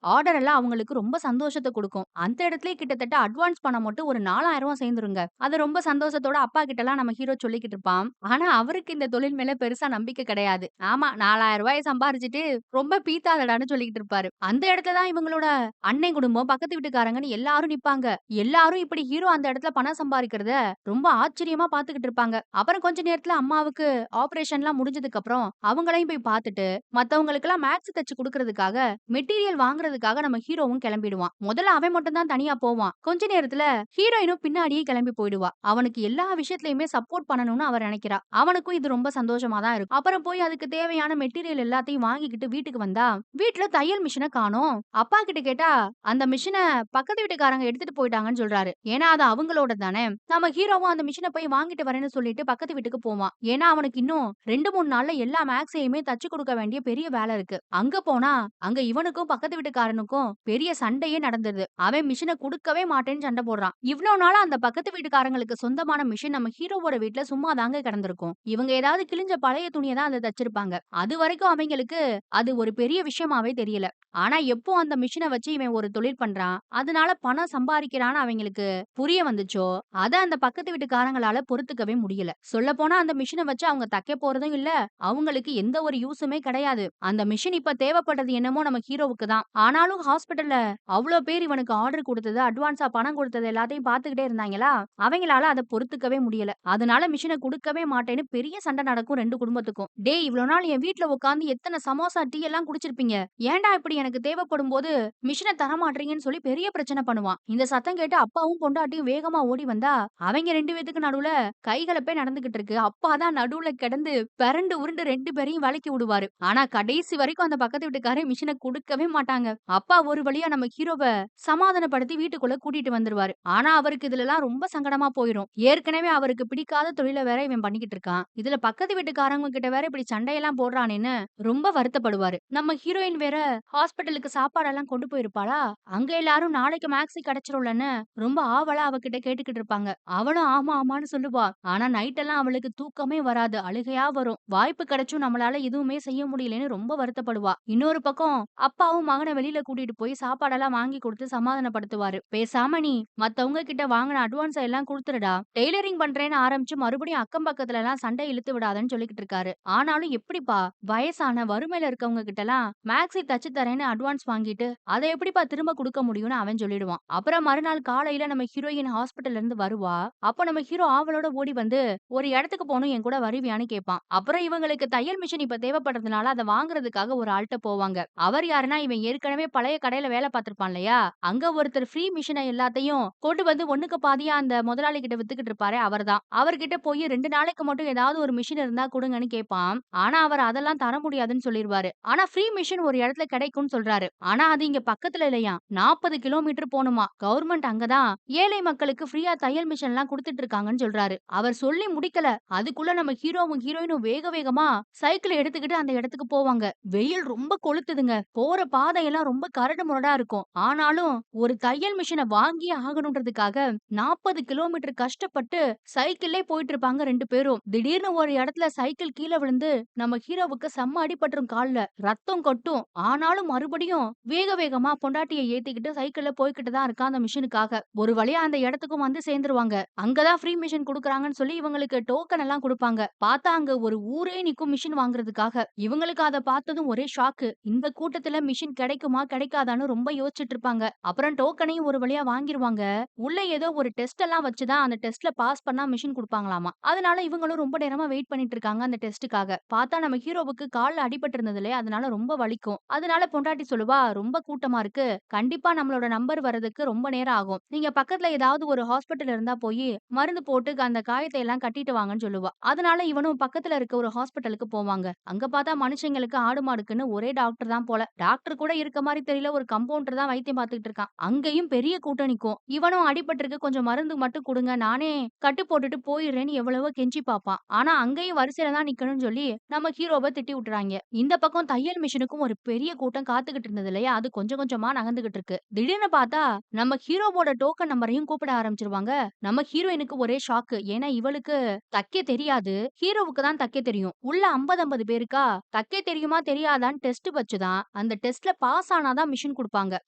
[SPEAKER 1] ஆர்டர் எல்லாம் அவங்களுக்கு ரொம்ப சந்தோஷத்த குடுக்கும். அந்த இடத்திலேயே கிட்டத்தட்ட அட்வான்ஸ் பணம் மட்டும் ஒரு 4000 சேர்ந்துருங்க. அது ரொம்ப சந்தோஷத்தோட அப்பா கிட்டலாம் நம்ம ஹீரோ சொல்லிக்கிட்டு இருப்பான். ஆனா அவருக்கு இந்த தொழில் மேல பெருசா நம்பிக்கை கிடையாது. ஆமா ரூ. 4000 சம்பாரிச்சுட்டு ரொம்ப பீத்தாதடான்னு சொல்லிக்கிட்டு இருப்பாரு. அந்த இடத்துல தான் இவங்களோட அண்ணன் குடும்பம், பக்கத்து வீட்டுக்காரங்கன்னு எல்லாரும் நிப்பாங்க. எல்லாரும் இப்படி ஹீரோ அந்த இடத்துல பணம் சம்பாரிக்கிறத ரொம்ப ஆச்சரியமா பாத்துக்கிட்டு இருப்பாங்க. அப்புறம் கொஞ்ச நேரத்துல அம்மாவுக்கு ஆபரேஷன்லாம் முடிஞ்சதுக்கு அப்புறம் அவங்களையும் போய் பாத்துட்டு மத்தவங்களுக்கெல்லாம் மேக்ஸ் தச்சு குடுக்கறதுக்காக மெட்டீரியல் வாங்குறதுக்காக நம்ம ஹீரோவும் கிளம்பிடுவான். முதல்ல அவன் மட்டும் தான் தனியா போவான். கொஞ்ச நேரத்துல ஹீரோயினும் பின்னாடியே கிளம்பி போயிடுவா. அவனுக்கு எல்லா விஷயத்திலயுமே சப்போர்ட் பண்ணணும்னு அவ நினைக்கிறா. அவனுக்கும் இது ரொம்ப சந்தோஷமா தான் இருக்கும். அப்புறம் போய் அதுக்கு தேவையான மெட்டீரியல் எல்லாத்தையும் வாங்கிக்கிட்டு வீட்டுக்கு வந்தா, வீட்ல தையல் மிஷின காணோம். அப்பா கிட்ட கேட்டா, அந்த மிஷின பக்கத்து வீட்டுக்காரங்க எடுத்துட்டு போயிட்டாங்கன்னு சொல்றாரு. ஏன்னா அது அவங்களோட தானே. நம்ம ஹீரோவும் அந்த மிஷின போய் வாங்கிட்டு வரேன்னு சொல்லிட்டு பக்கத்து வீட்டுக்கு போவான். ஏன்னா அவனுக்கு இன்னும் 2, 3 நாள்ல எல்லா மேக்ஸையுமே தச்சு கொடுக்க வேண்டிய பெரிய வேலை இருக்கு. அங்க போனா அங்க இவனுக்கும் பக்கத்து வீட்டுக்காரனுக்கும் பெரிய சண்டையே நடந்துருது. அவன் மிஷின குடுக்கவே மாட்டேன்னு சண்டை போடுறான். இவ்ளோ நாளா அந்த பக்கத்து வீட்டுக்காரங்களுக்கு சொந்தமான மிஷின் நம்ம ஹீரோவோட வீட்ல சும்மா தாங்க கிடந்திருக்கும். இவங்க ஏதாவது கிழிஞ்ச பழைய துணிய தான் அத தச்சிருப்பாங்க. அது வரைக்கும் அவங்களுக்கு அது ஒரு பெரிய விஷயமாவே தெரியல. ஆனா எப்போ அந்த மிஷின வச்சு இவன் ஒரு தொழில் பண்றான், அதனால பணம் சம்பாரிக்கிறான்னு அவங்களுக்கு புரிய வந்துச்சோ, அத அந்த பக்கத்து வீட்டுக்காரங்களால பொறுத்துக்கவே முடியல. சொல்லப்போனா அந்த மிஷின வச்சு அவங்க தைக்க போறதும் இல்ல, அவங்களுக்கு எந்த ஒரு யூசுமே கிடையாது. அந்த மிஷின் இப்ப தேவைப்படுறது என்னமோ நம்ம ஹீரோவுக்கு தான். ஆனாலும் ஹாஸ்பிடல்ல அவ்ளோ பேர் இவனுக்கு ஆர்டர் குடுத்தது, அட்வான்ஸா பணம் குடுத்தது எல்லாத்தையும் பார்த்துக்கிட்டே இருந்தாங்களா, அவங்களால அத பொறுத்துக்கவே முடியல. அதனால மிஷின குடுக்கவே மாட்டேன்னு பெரிய சண்டை நடக்கும் 2 குடும்பத்துக்கும். "டேய் இவ்ளோ நாள் என் வீட்ல உட்கார்ந்து எத்தன சமோசா, டீ எல்லாம் குடிச்சிருப்பீங்க. ஏன்டா இப்படி எனக்கு தேவைப்படும்போது மிஷின தரமாட்றீங்கன்னு" சொல்லி பெரிய பிரச்சனை பண்ணுவான். இந்த சத்தம் கேட்டு அப்பாவும் பொண்டாட்டியும் வேகமா ஓடி வந்தா, அவங்க 2 பேத்துக்கு நடுவுல கைகலப்பே நடந்துகிட்டு இருக்கு. அப்பா தான் நடுவுல கிடந்து பெரண்டு உருண்டு 2 பேரையும் வழுக்கி விடுவாரு. ஆனா கடைசி வரைக்கும் அந்த பக்கத்து வீட்டுக்காரன் மிஷின குடுக்கவே மாட்டாங்க. அப்பா ஒரு வழியா நம்ம ஹீரோவ சமாதானப்படுத்தி வீட்டுக்குள்ள கூட்டிட்டு வந்துருவாரு. ஆனா அவருக்கு இதுலலாம் ரொம்ப சங்கடமா போயிரும். ஏற்கனவே அவருக்கு பிடிக்காத தொழில வேற இவன் பண்ணிக்கிட்டு இருக்கான். இதுல பக்கத்து வீட்டுக்காரங்க கிட்ட வேற இப்படி சண்டையெல்லாம் போடுறானேன்னு ரொம்ப வருத்தப்படுவாரு. நம்ம ஹீரோயின் வேற ஹாஸ்பிடலுக்கு சாப்பாடெல்லாம் கொண்டு போயிருப்பாளா? அங்க எல்லாரும் நாளைக்கு மேக்ஸி கிடைச்சிரும்லன்னு ரொம்ப ஆவலா அவகிட்ட கேட்டுக்கிட்டு இருப்பாங்க. அவளும் ஆமா ஆமான்னு சொல்லுவா. ஆனா நைட் எல்லாம் அவளுக்கு தூக்கமே வராது. அழுகையா வரும். வாய்ப்பு கிடைச்சும் நம்மளால எதுவுமே செய்ய முடியலன்னு ரொம்ப வருத்தப்படுவா. இன்னொரு பக்கம் அப்பாவும் மகனை வெளியில கூட்டிட்டு போய் சாப்பாடெல்லாம் வாங்கி கொடுத்து சமாதானப்படுத்துவாரு. பேசாம நீ மத்தவங்க கிட்ட வாங்கின அட்வான்ஸ் எல்லாம் குடுத்துருடா. டெய்லரிங் பண்றேன்னு ஆரம்பிச்சு மறுபடியும் அக்கம் பக்கத்துல எல்லாம் சண்டை இழுத்து விடாதன்னு சொல்லிக்கிட்டு இருக்காரு. ஆனாலும் எப்படிப்பா வயசான வறுமையில இருக்கவங்க கிட்ட எல்லாம் மேக்ஸி தச்சு தரேன்னு அட்வான்ஸ் வாங்கிட்டு அதை எப்படிப்பா திரும்ப கொடுக்க முடியும்னு அவன் சொல்லிடுவான். அப்புறம் மறுநாள் காலையில நம்ம ஹீரோயின் ஹாஸ்பிட்டல்ல இருந்து வருவா. அப்ப நம்ம ஹீரோ ஆவலோட ஓடி வந்து ஒரு இடத்துக்கு போகணும் என் கூட வருவியான்னு கேட்பான். அப்புறம் இவங்களுக்கு தையல் மிஷின் இப்ப தேவைப்படுறதுனால அதை வாங்குறதுக்காக ஒரு ஆள்கிட்ட போவாங்க. அவர் யாருன்னா இவன் ஏற்கனவே பழைய கடையில வேலை பார்த்திருப்பான் இல்லையா, அங்க ஒருத்தர் ஃப்ரீ மிஷினை எல்லாத்தையும் கொண்டு வந்து ஒண்ணுக்கு பாதியா அந்த முதலாளி கிட்ட வித்துக்கிட்டு இருப்பாரு அவர்தான். அவர்கிட்ட போய் 2 நாளைக்கு மட்டும் ஏதாவது ஒரு மிஷின் இருந்தா கொடுங்கன்னு கேட்பான். ஆனா அவர் அதெல்லாம் தர முடியாதுன்னு சொல்லிருவாரு. ஆனா ஃப்ரீ மிஷின் ஒரு இடத்துல கிடைக்கும்னு சொல்றாரு. ஆனா அது இங்க பக்கத்துல இல்லையா, 40 கிலோமீட்டர் போணுமா. கவர்மெண்ட் அங்கதான் ஏழை மக்களுக்கு ஃப்ரீயா தையல் மிஷின் எல்லாம் குடுத்துட்டு இருக்காங்கன்னு சொல்றாரு. அவர் சொல்லி முடிக்கல. அதுக்குள்ள நம்ம ஹீரோவும் ஹீரோயினும் வேக வேகமா சைக்கிள் எடுத்துக்கிட்டு அந்த இடத்துக்கு போவாங்க. வெயில் ரொம்ப கொளுத்துதுங்க. போற பாதையெல்லாம் ரொம்ப கரடு முரடா இருக்கும். ஆனாலும் ஒரு தையல் மிஷினை வாங்கியே ஆகணுன்றதுக்காக 40 கிலோமீட்டர் கஷ்டப்பட்டு சைக்கிள்லே போயிட்டு இருப்பாங்க 2 பேரும். திடீர்னு ஒரு இடத்துல சைக்கிள் கீழ விழுந்து நம்ம ஹீரோவுக்கு செம்ம அடிபட்டுரும் கால்ல. ரத்தம் கொட்டும். ஆனாலும் மறுபடியும் வேக வேகமா பொண்டாட்டிய ஏத்திக்கிட்டு சைக்கிள்ல போய்க்கிட்டு தான் இருக்கான் அந்த மிஷினுக்காக. ஒரு வழியா அந்த இடத்துக்கும் வந்து சேர்ந்துருவாங்க. அங்கதான் ஃப்ரீ மிஷின் குடுக்குறாங்கன்னு சொல்லி இவங்களுக்கு டோக்கன் எல்லாம் குடுப்பாங்க. பார்த்தா அங்க ஒரு ஊரே நிக்கும் மிஷின் வாங்குறதுக்காக. இவங்களுக்கு அத பார்த்ததும் ஒரே ஷாக்கு. இந்த கூட்டத்துல மிஷின் கிடைக்குமா கிடைக்காதான்னு ரொம்ப யோசிச்சுட்டு இருப்பாங்க. அப்புறம் டோக்கனையும் ஒரு வழியா வாங்கிருவாங்க. உள்ள ஏதோ ஒரு டெஸ்ட் எல்லாம் வச்சுதான் அந்த டெஸ்ட்ல பாஸ் பண்ணா மிஷின் குடுப்பாங்களாமா. அதனால இவங்களும் ரொம்ப நேரமா வெயிட் பண்ணிட்டு இருக்காங்க அந்த டெஸ்ட்டுக்காக. பார்த்தா நம்ம ஹீரோவுக்கு கால்ல அடிபட்டு இருந்தது இல்லையா, அதனால ரொம்ப ரொம்ப வலிக்கும். அதனால பொண்டாட்டி சொல்லுவா, "ரொம்ப கூட்டமா இருக்கு. கண்டிப்பா நம்மளோட நம்பர் வரதுக்கு ரொம்ப நேரம் ஆகும். நீங்க பக்கத்துல ஏதாவது ஒரு ஹாஸ்பிட்டல் இருந்தா போயி, மருந்து போட்டு அந்த காயத்த எல்லாம் கட்டிட்டு வாங்கன்னு" சொல்லுவா. அதனால இவனும் பக்கத்துல இருக்க ஒரு ஹாஸ்பிட்டலுக்கு போவாங்க. அங்க பார்த்தா மனுஷங்களுக்கு ஆடு மாடுக்குன்னு ஒரே டாக்டர் தான் போல. டாக்டர் கூட இருக்க மாரி தெரியல. ஒரு கம்பவுண்டர் தான் வைத்தியம் பார்த்துக்கிட்டு இருக்கான். அங்கேயும் பெரிய கூட்டம் நிக்கும். இவனும் அடிபட்டிருக்கு கொஞ்சம் மருந்து மட்டும் குடுங்க. நானே கட்டு போட்டுட்டு போயிடுறேன்னு எவ்வளவோ கெஞ்சி பார்ப்பான். ஆனா அங்கேயும் வரிசையில தான் நிக்கணும்னு சொல்லி நம்ம ஹீரோவ திட்டி விட்டுறாய்ங்க. இந்த பக்கம் தையல் மிஷினுக்கும் ஒரு பெரிய கூட்டம் காத்துக்கிட்டு இருந்தது இல்லையா? அது கொஞ்சம் கொஞ்சமா நகர்ந்துகிட்டு இருக்கு. திடீர்னு பார்த்தா நம்ம ஹீரோவோட டோக்கன் நம்பரையும் கூப்பிட ஆரம்பிச்சுருவாங்க. நம்ம ஹீரோயினுக்கு ஒரே ஷாக்கு. ஏன்னா இவளுக்கு தைக்க தெரியாது. ஹீரோவுக்கு தான் தைக்க தெரியும். உள்ள 50, 50 பேருக்கா தைக்க தெரியுமா தெரியாதான்னு டெஸ்ட் வச்சு தான் அந்த டெஸ்ட்ல பாஸ் ஆனா தான் மிஷின் குடுப்பாங்க.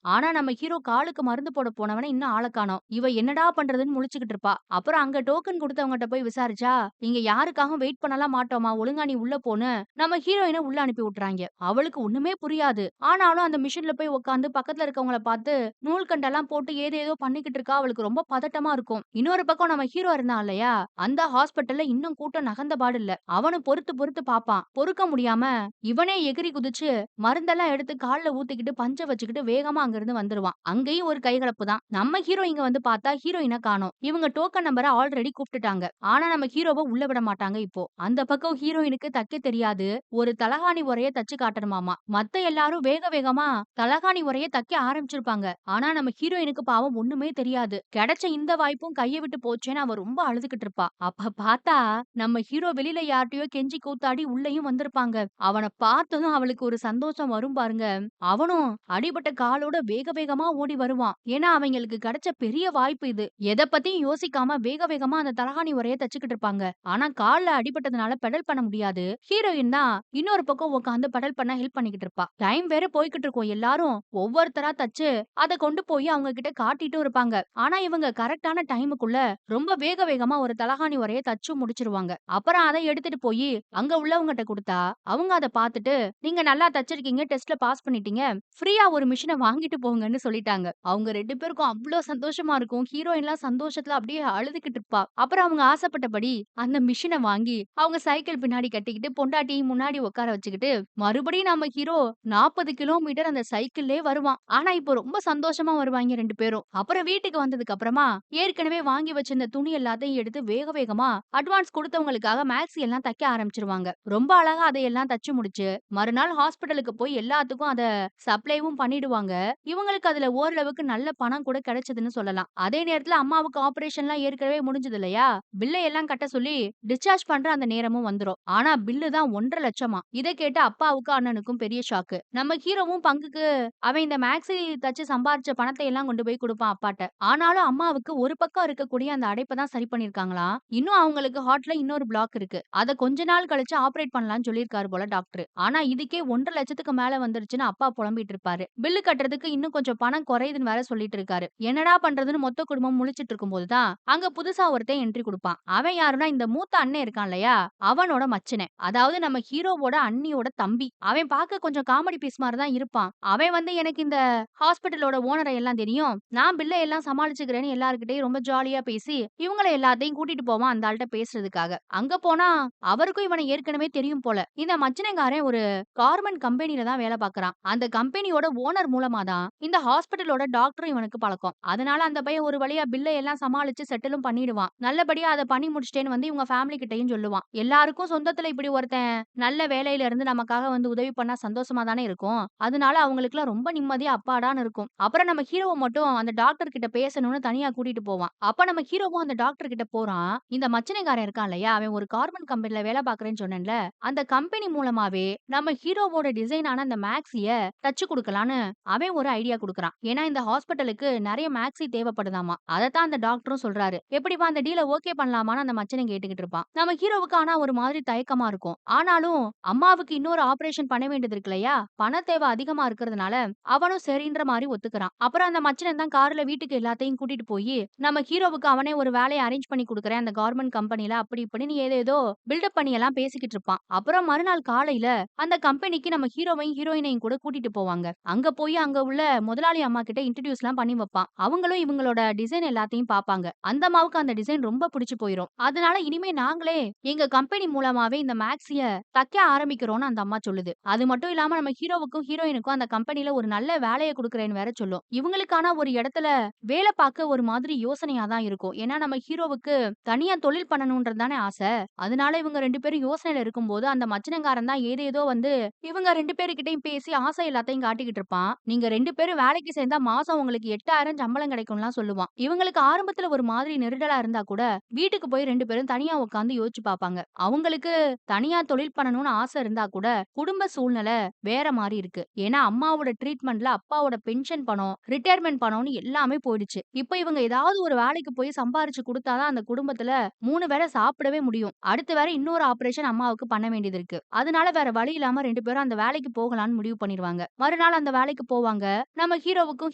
[SPEAKER 1] ஆனா நம்ம ஹீரோ காலுக்கு மருந்து போட போனவன இன்னும் ஆள காணோம். இவ என்னடா பண்றதுன்னு முழிச்சுக்கிட்டு இருப்பா. அப்புறம் அங்க டோக்கன் குடுத்தவங்கட்ட போய் விசாரிச்சா, "இங்க யாருக்காகவும் வெயிட் பண்ணலாம் மாட்டோம்மா. ஒழுங்கா நீ உள்ள போன்னு" நம்ம ஹீரோயின உள்ள அனுப்பி விட்டுறாய்ங்க. அவளுக்கு ஒண்ணுமே புரியாது. ஆனாலும் அந்த மிஷின்ல போய் உட்கார்ந்து பக்கத்துல இருக்கவங்கள பார்த்து நூல்கண்டெல்லாம் போட்டு ஏதேதோ பண்ணிக்கிட்டு இருக்கா. அவளுக்கு ரொம்ப பதட்டமா இருக்கும். இன்னொரு பக்கம் நம்ம ஹீரோ இருந்தான் இல்லையா? அந்த ஹாஸ்பிட்டல்ல இன்னும் கூட்டம் நகர்ந்த பாடு இல்ல. அவனும் பொறுத்து பொறுத்து பார்ப்பான். பொறுக்க முடியாம இவனே எகிறி குதிச்சு மருந்தெல்லாம் எடுத்து கால்ல ஊத்திக்கிட்டு பஞ்ச வச்சுக்கிட்டு வேகமா அங்கிருந்து வந்துருவான். அங்கேயும் ஒரு கைகலப்பு தான். நம்ம ஹீரோ இங்க வந்து பார்த்தா ஹீரோயின காணோம். இவங்க டோக்கன் நம்பர ஆல்ரெடி கூப்பிட்டுட்டாங்க. ஆனா நம்ம ஹீரோவ உள்ள விட மாட்டாங்க இப்போ. அந்த பக்கம் ஹீரோயினுக்கு தைக்க தெரியாது. ஒரு தலகாணி உறைய தச்சு காட்டணுமாமா. மத்த எல்லாரும் வேக வேகமா தலகாணி உறைய தைக்க ஆரம்பிச்சிருப்பாங்க. ஆனா நம்ம ஹீரோயினுக்கு பாவம் ஒண்ணுமே தெரியாது. கிடைச்ச இந்த வாய்ப்பும் கைய விட்டு போச்சேன்னு அவ ரொம்ப அழுதுகிட்டு இருப்பா. அப்ப பார்த்தா நம்ம ஹீரோ வெளியில யார்ட்டயோ கெஞ்சி கூத்தாடி உள்ளயும் வந்திருப்பாங்க. அவன பார்த்ததும் அவளுக்கு ஒரு சந்தோஷம் வரும் பாருங்க. அவனும் அடிபட்ட காலோட வேக வேகமா ஓடி வருவான். ஏன்னா அவங்களுக்கு கிடைச்ச பெரிய வாய்ப்பு இது. எத பத்தியும் யோசிக்காம வேக வேகமா அந்த தலகாணி உறைய தச்சுக்கிட்டு இருப்பாங்க. ஆனா கால்ல அடிபட்டதுனால பெடல் பண்ண முடியாது. ஹீரோயின் தான் இன்னொரு பக்கம் உட்கார்ந்து பெடல் பண்ண ஹெல்ப் பண்ணிக்கிட்டு இருப்பா. டைம் வேற போய்க்கிட்டு இருக்கும். எல்லாரும் ஒவ்வொருத்தரா தச்சு அத கொண்டு போய் அவங்க கிட்ட காட்டிட்டும் இருப்பாங்க. ஆனா இவங்க கரெக்ட்டான டைமுக்குள்ள ரொம்ப வேக வேகமா ஒரு தலகாணி உறைய தச்சு முடிச்சிருவாங்க. அப்புறம் அத எடுத்துட்டு போயி அங்க உள்ளவங்கட்ட குடுத்தா, அவங்க அத பாத்துட்டு, "நீங்க நல்லா தச்சிருக்கீங்க. டெஸ்ட்ல பாஸ் பண்ணிட்டீங்க. ஃப்ரீயா ஒரு மிஷின வாங்கிட்டு போங்கன்னு" சொல்லிட்டாங்க. அவங்க 2 பேருக்கும் அவ்ளோ சந்தோஷமா இருக்கும். ஹீரோயின்லாம் சந்தோஷத்துல அப்படியே அழுதுகிட்டு இருப்பா. அப்புறம் அவங்க ஆசைப்பட்டபடி அந்த மிஷின வாங்கி, அவங்க சைக்கிள் பின்னாடி கட்டிக்கிட்டு, பொண்டாட்டி முன்னாடி உட்கார வச்சுக்கிட்டு, மறுபடியும் நம்ம ஹீரோ 40 கிலோமீட்டர் அந்த சைக்கிள்லயே வருவான். ஆனா இப்போ ரொம்ப சந்தோஷமா வருவாய்ங்க 2 பேரும். அப்புறம் வீட்டுக்கு வந்ததுக்கு அப்புறமா, ஏற்கனவே வாங்கி வச்சிருந்த துணி எல்லாத்தையும் எடுத்து வேக வேகமா அட்வான்ஸ் குடுத்தவங்களுக்காக மேக்ஸி எல்லாம் தைக்க ஆரம்பிச்சுருவாங்க. ரொம்ப அழகா அதையெல்லாம் தச்சு முடிச்சு, மறுநாள் ஹாஸ்பிட்டலுக்கு போய் எல்லாத்துக்கும் அத சப்ளைவும் பண்ணிடுவாங்க. இவங்களுக்கு அதுல ஓரளவுக்கு நல்ல பணம் கூட கிடைச்சதுன்னு சொல்லலாம். அதே நேரத்துல அம்மாவுக்கு ஆப்பரேஷன்லாம் ஏற்கனவே முடிஞ்சது இல்லையா? பில்ல எல்லாம் கட்ட சொல்லி டிஸ்சார்ஜ் பண்ற அந்த நேரமும் வந்துரும். ஆனா பில்லு தான் 1,50,000 இத கேட்டு அப்பாவுக்கும் அண்ணனுக்கும் பெரிய ஷாக்கு. நம்ம ஹீரோவும் பங்குக்கு அவன் இந்த மேக்ஸி தச்சு சம்பாரிச்ச பணத்தை எல்லாம் கொண்டு போய் குடுப்பான் அப்பாட்ட. ஆனாலும் அம்மாவுக்கு ஒரு பக்கம் இருக்கக்கூடிய அந்த அடைப்ப தான் சரி பண்ணியிருக்காங்களாம். இன்னும் அவங்களுக்கு ஹார்ட்ல இன்னொரு பிளாக் இருக்கு. அத கொஞ்ச நாள் கழிச்சு ஆப்பரேட் பண்ணலாம்னு சொல்லியிருக்காரு போல டாக்டர். ஆனா இதுக்கே 1,50,000க்கு மேல வந்துருச்சுன்னு அப்பா புலம்பிட்டு இருப்பாரு. பில்லு கட்டுறதுக்கு இன்னும் கொஞ்சம் பணம் குறையுதுன்னு வேற சொல்லிட்டு இருக்காரு. என்னடா பண்றதுன்னு மொத்த குடும்பம் முழிச்சிட்டு இருக்கும்போது தான் அங்க புதுசா ஒருத்தன் என்ட்ரி குடுப்பான். அவன் யாருன்னா இந்த மூத்த அண்ணன் இருக்கான் இல்லையா? அவனோட மச்சினன். அதாவது நம்ம ஹீரோவோட அண்ணியோட தம்பி. அவன் பார்க்க கொஞ்சம் காமெடி பீஸ் மாரி தான் இருப்பான். அவன் வந்து எனக்கு இந்த ஹாஸ்பிட்டலோட ஓனர எல்லாம் தெரியும். நான் பில்ல எல்லாம் சமாளிச்சுக்கிறேன்னு எல்லார்கிட்டயும் ரொம்ப ஜாலியா பேசி, இவங்கள எல்லாத்தையும் கூட்டிட்டு போவான் அந்த ஆள்ட்ட பேசுறதுக்காக. அங்க போனா அவருக்கும் இவன ஏற்கனவே தெரியும் போல. இந்த மச்சினங்காரன் ஒரு கார்மெண்ட் கம்பெனில தான் வேலை பார்க்கறான். அந்த கம்பெனியோட ஓனர் மூலமா தான் இந்த ஹாஸ்பிட்டலோட டாக்டரும் இவனுக்கு பழக்கம். அதனால அந்த பையன் ஒரு வழியா பில்ல எல்லாம் சமாளிச்சு செட்டிலும் பண்ணிடுவான். நல்லபடியா அத பண்ணி முடிச்சுட்டேன்னு வந்து இவங்க ஃபேமிலி கிட்டயும் சொல்லுவான். எல்லாருக்கும் சொந்தத்துல இப்படி ஒருத்தன் நல்ல வேலையில இருந்து நமக்காக வந்து உதவி பண்ணா சந்தோஷமா தானே இருக்கும். அதனால அவங்களுக்குலாம் ரொம்ப நிம்மதியா அப்பாடான்னு இருக்கும். அப்புறம் நம்ம ஹீரோவ மட்டும் அந்த டாக்டர் கிட்ட பேசணும்னு தனியா கூட்டிட்டு போவான். அப்ப நம்ம ஹீரோவும் அந்த டாக்டர் கிட்ட போறான். இந்த மச்சினைக்காரன் இருக்கான் இல்லையா? அவன் ஒரு கார்மெண்ட் கம்பெனில வேலை பார்க்கிறேன்னு சொன்னேன்ல. அந்த கம்பெனி மூலமாவே நம்ம ஹீரோவோட டிசைனான அந்த மேக்ஸிய தச்சு குடுக்கலான்னு அவன் ஒரு ஐடியா குடுக்குறான். ஏன்னா இந்த ஹாஸ்பிட்டலுக்கு நெறைய மேக்ஸி தேவைப்படுதாமா. அதத்தான் அந்த டாக்டரும் சொல்றாரு. எப்படிப்பா அந்த டீல ஓகே பண்ணலாமான்னு அந்த மச்சினன் கேட்டுக்கிட்டு இருப்பான். நம்ம ஹீரோவுக்கு ஆனா ஒரு மாதிரி தயக்கமா இருக்கும். ஆனாலும் அம்மாவுக்கு இன்னொரு ஆபரேஷன் பண்ண வேண்டியது இருக்கு இல்லையா? பண தேவை அதிகமா இருக்கிறதுனால அவனும் சரின்ற மாரி ஒத்துக்கிறான். அப்புறம் அந்த மச்சினன் தான் கார்ல வீட்டுக்கு எல்லாத்தையும் கூட்டிட்டு போயி நம்ம ஹீரோவுக்கு அவனே ஒரு வேலைய அரேஞ்ச் பண்ணி குடுக்குறேன் அந்த கார்மெண்ட் கம்பெனில அப்படி இப்படின்னு ஏதேதோ பில்டப் பண்ணி எல்லாம் பேசிக்கிட்டு இருப்பான். அப்புறம் மறுநாள் காலையில அந்த கம்பெனிக்கு நம்ம ஹீரோவையும் ஹீரோயினையும் கூட கூட்டிட்டு போவாங்க. அங்க போய் அங்க உள்ள முதலாளி அம்மா கிட்ட இன்ட்ரோடியூஸ்லாம் பண்ணி வைப்பான். அவங்களும் இவங்களோட டிசைன் எல்லாத்தையும் பார்ப்பாங்க. அந்த அம்மாவுக்கு அந்த டிசைன் ரொம்ப பிடிச்சு போயிரும். அதனால இனிமே நாங்களே எங்க கம்பெனி மூலமாவே இந்த மேக்ஸிய தைக்க ஆரம்பிக்கிறோம்னு அந்த அம்மா சொல்லுது. அது மட்டும் இல்லாம நம்ம ஹீரோவுக்கும், ஹீரோயினுக்கும் அந்த கம்பெனில ஒரு நல்ல வேலைய குடுக்குறேன்னு வேற சொல்லும். இவங்களுக்கான ஒரு இடத்துல வேல பாக்க ஒரு மாதிரி யோசனையா தான் இருக்கும். ஏன்னா நம்ம ஹீரோவுக்கு தனியா தொழில் பண்ணணும்ன்றது தானே ஆச. அதனால இவங்க 2 பேரும் யோசனையில இருக்கும்போது, அந்த மச்சினங்காரன் தான் ஏதேதோ வந்து இவங்க 2 பேருகிட்டயும் பேசி ஆசை எல்லாத்தையும் காட்டிக்கிட்டு இருப்பான். நீங்க 2 பேரும் வேலைக்கு சேர்ந்தா மாசம் உங்களுக்கு 8,000 சம்பளம் கிடைக்கும்லாம் சொல்லுவான். இவங்களுக்கு ஆரம்பத்துல ஒரு மாதிரி நெருடலா இருந்தா கூட, வீட்டுக்கு போய் 2 பேரும் தனியா உட்கார்ந்து யோசிச்சு பாப்பாங்க. அவங்களுக்கு தனியா தொழில் பண்ணணும்னு ஆசை இருந்தா கூட, குடும்ப சூழ்நிலை வேற மாரி இருக்கு. ஏன்னா அம்மாவோட ட்ரீட்மெண்ட்ல அப்பாவோட பென்ஷன் பணம், ரிட்டயர்மென்ட் பணம்னு எல்லாமே போயிடுச்சு. இப்ப இவங்க ஏதாவது ஒரு வேலைக்கு போய் சம்பாரிச்சு குடுத்தா தான் அந்த குடும்பத்துல 3 வேள சாப்பிடவே முடியும். அடுத்து வேற இன்னொரு ஆப்பரேஷன் அம்மாவுக்கு பண்ண வேண்டியது இருக்கு. அதனால வேற வழி இல்லாம 2 பேரும் அந்த வேலைக்கு போகலான்னு முடிவு பண்ணிருவாங்க. மறுநாள் அந்த வேலைக்கு போவாங்க. நம்ம ஹீரோவுக்கும்,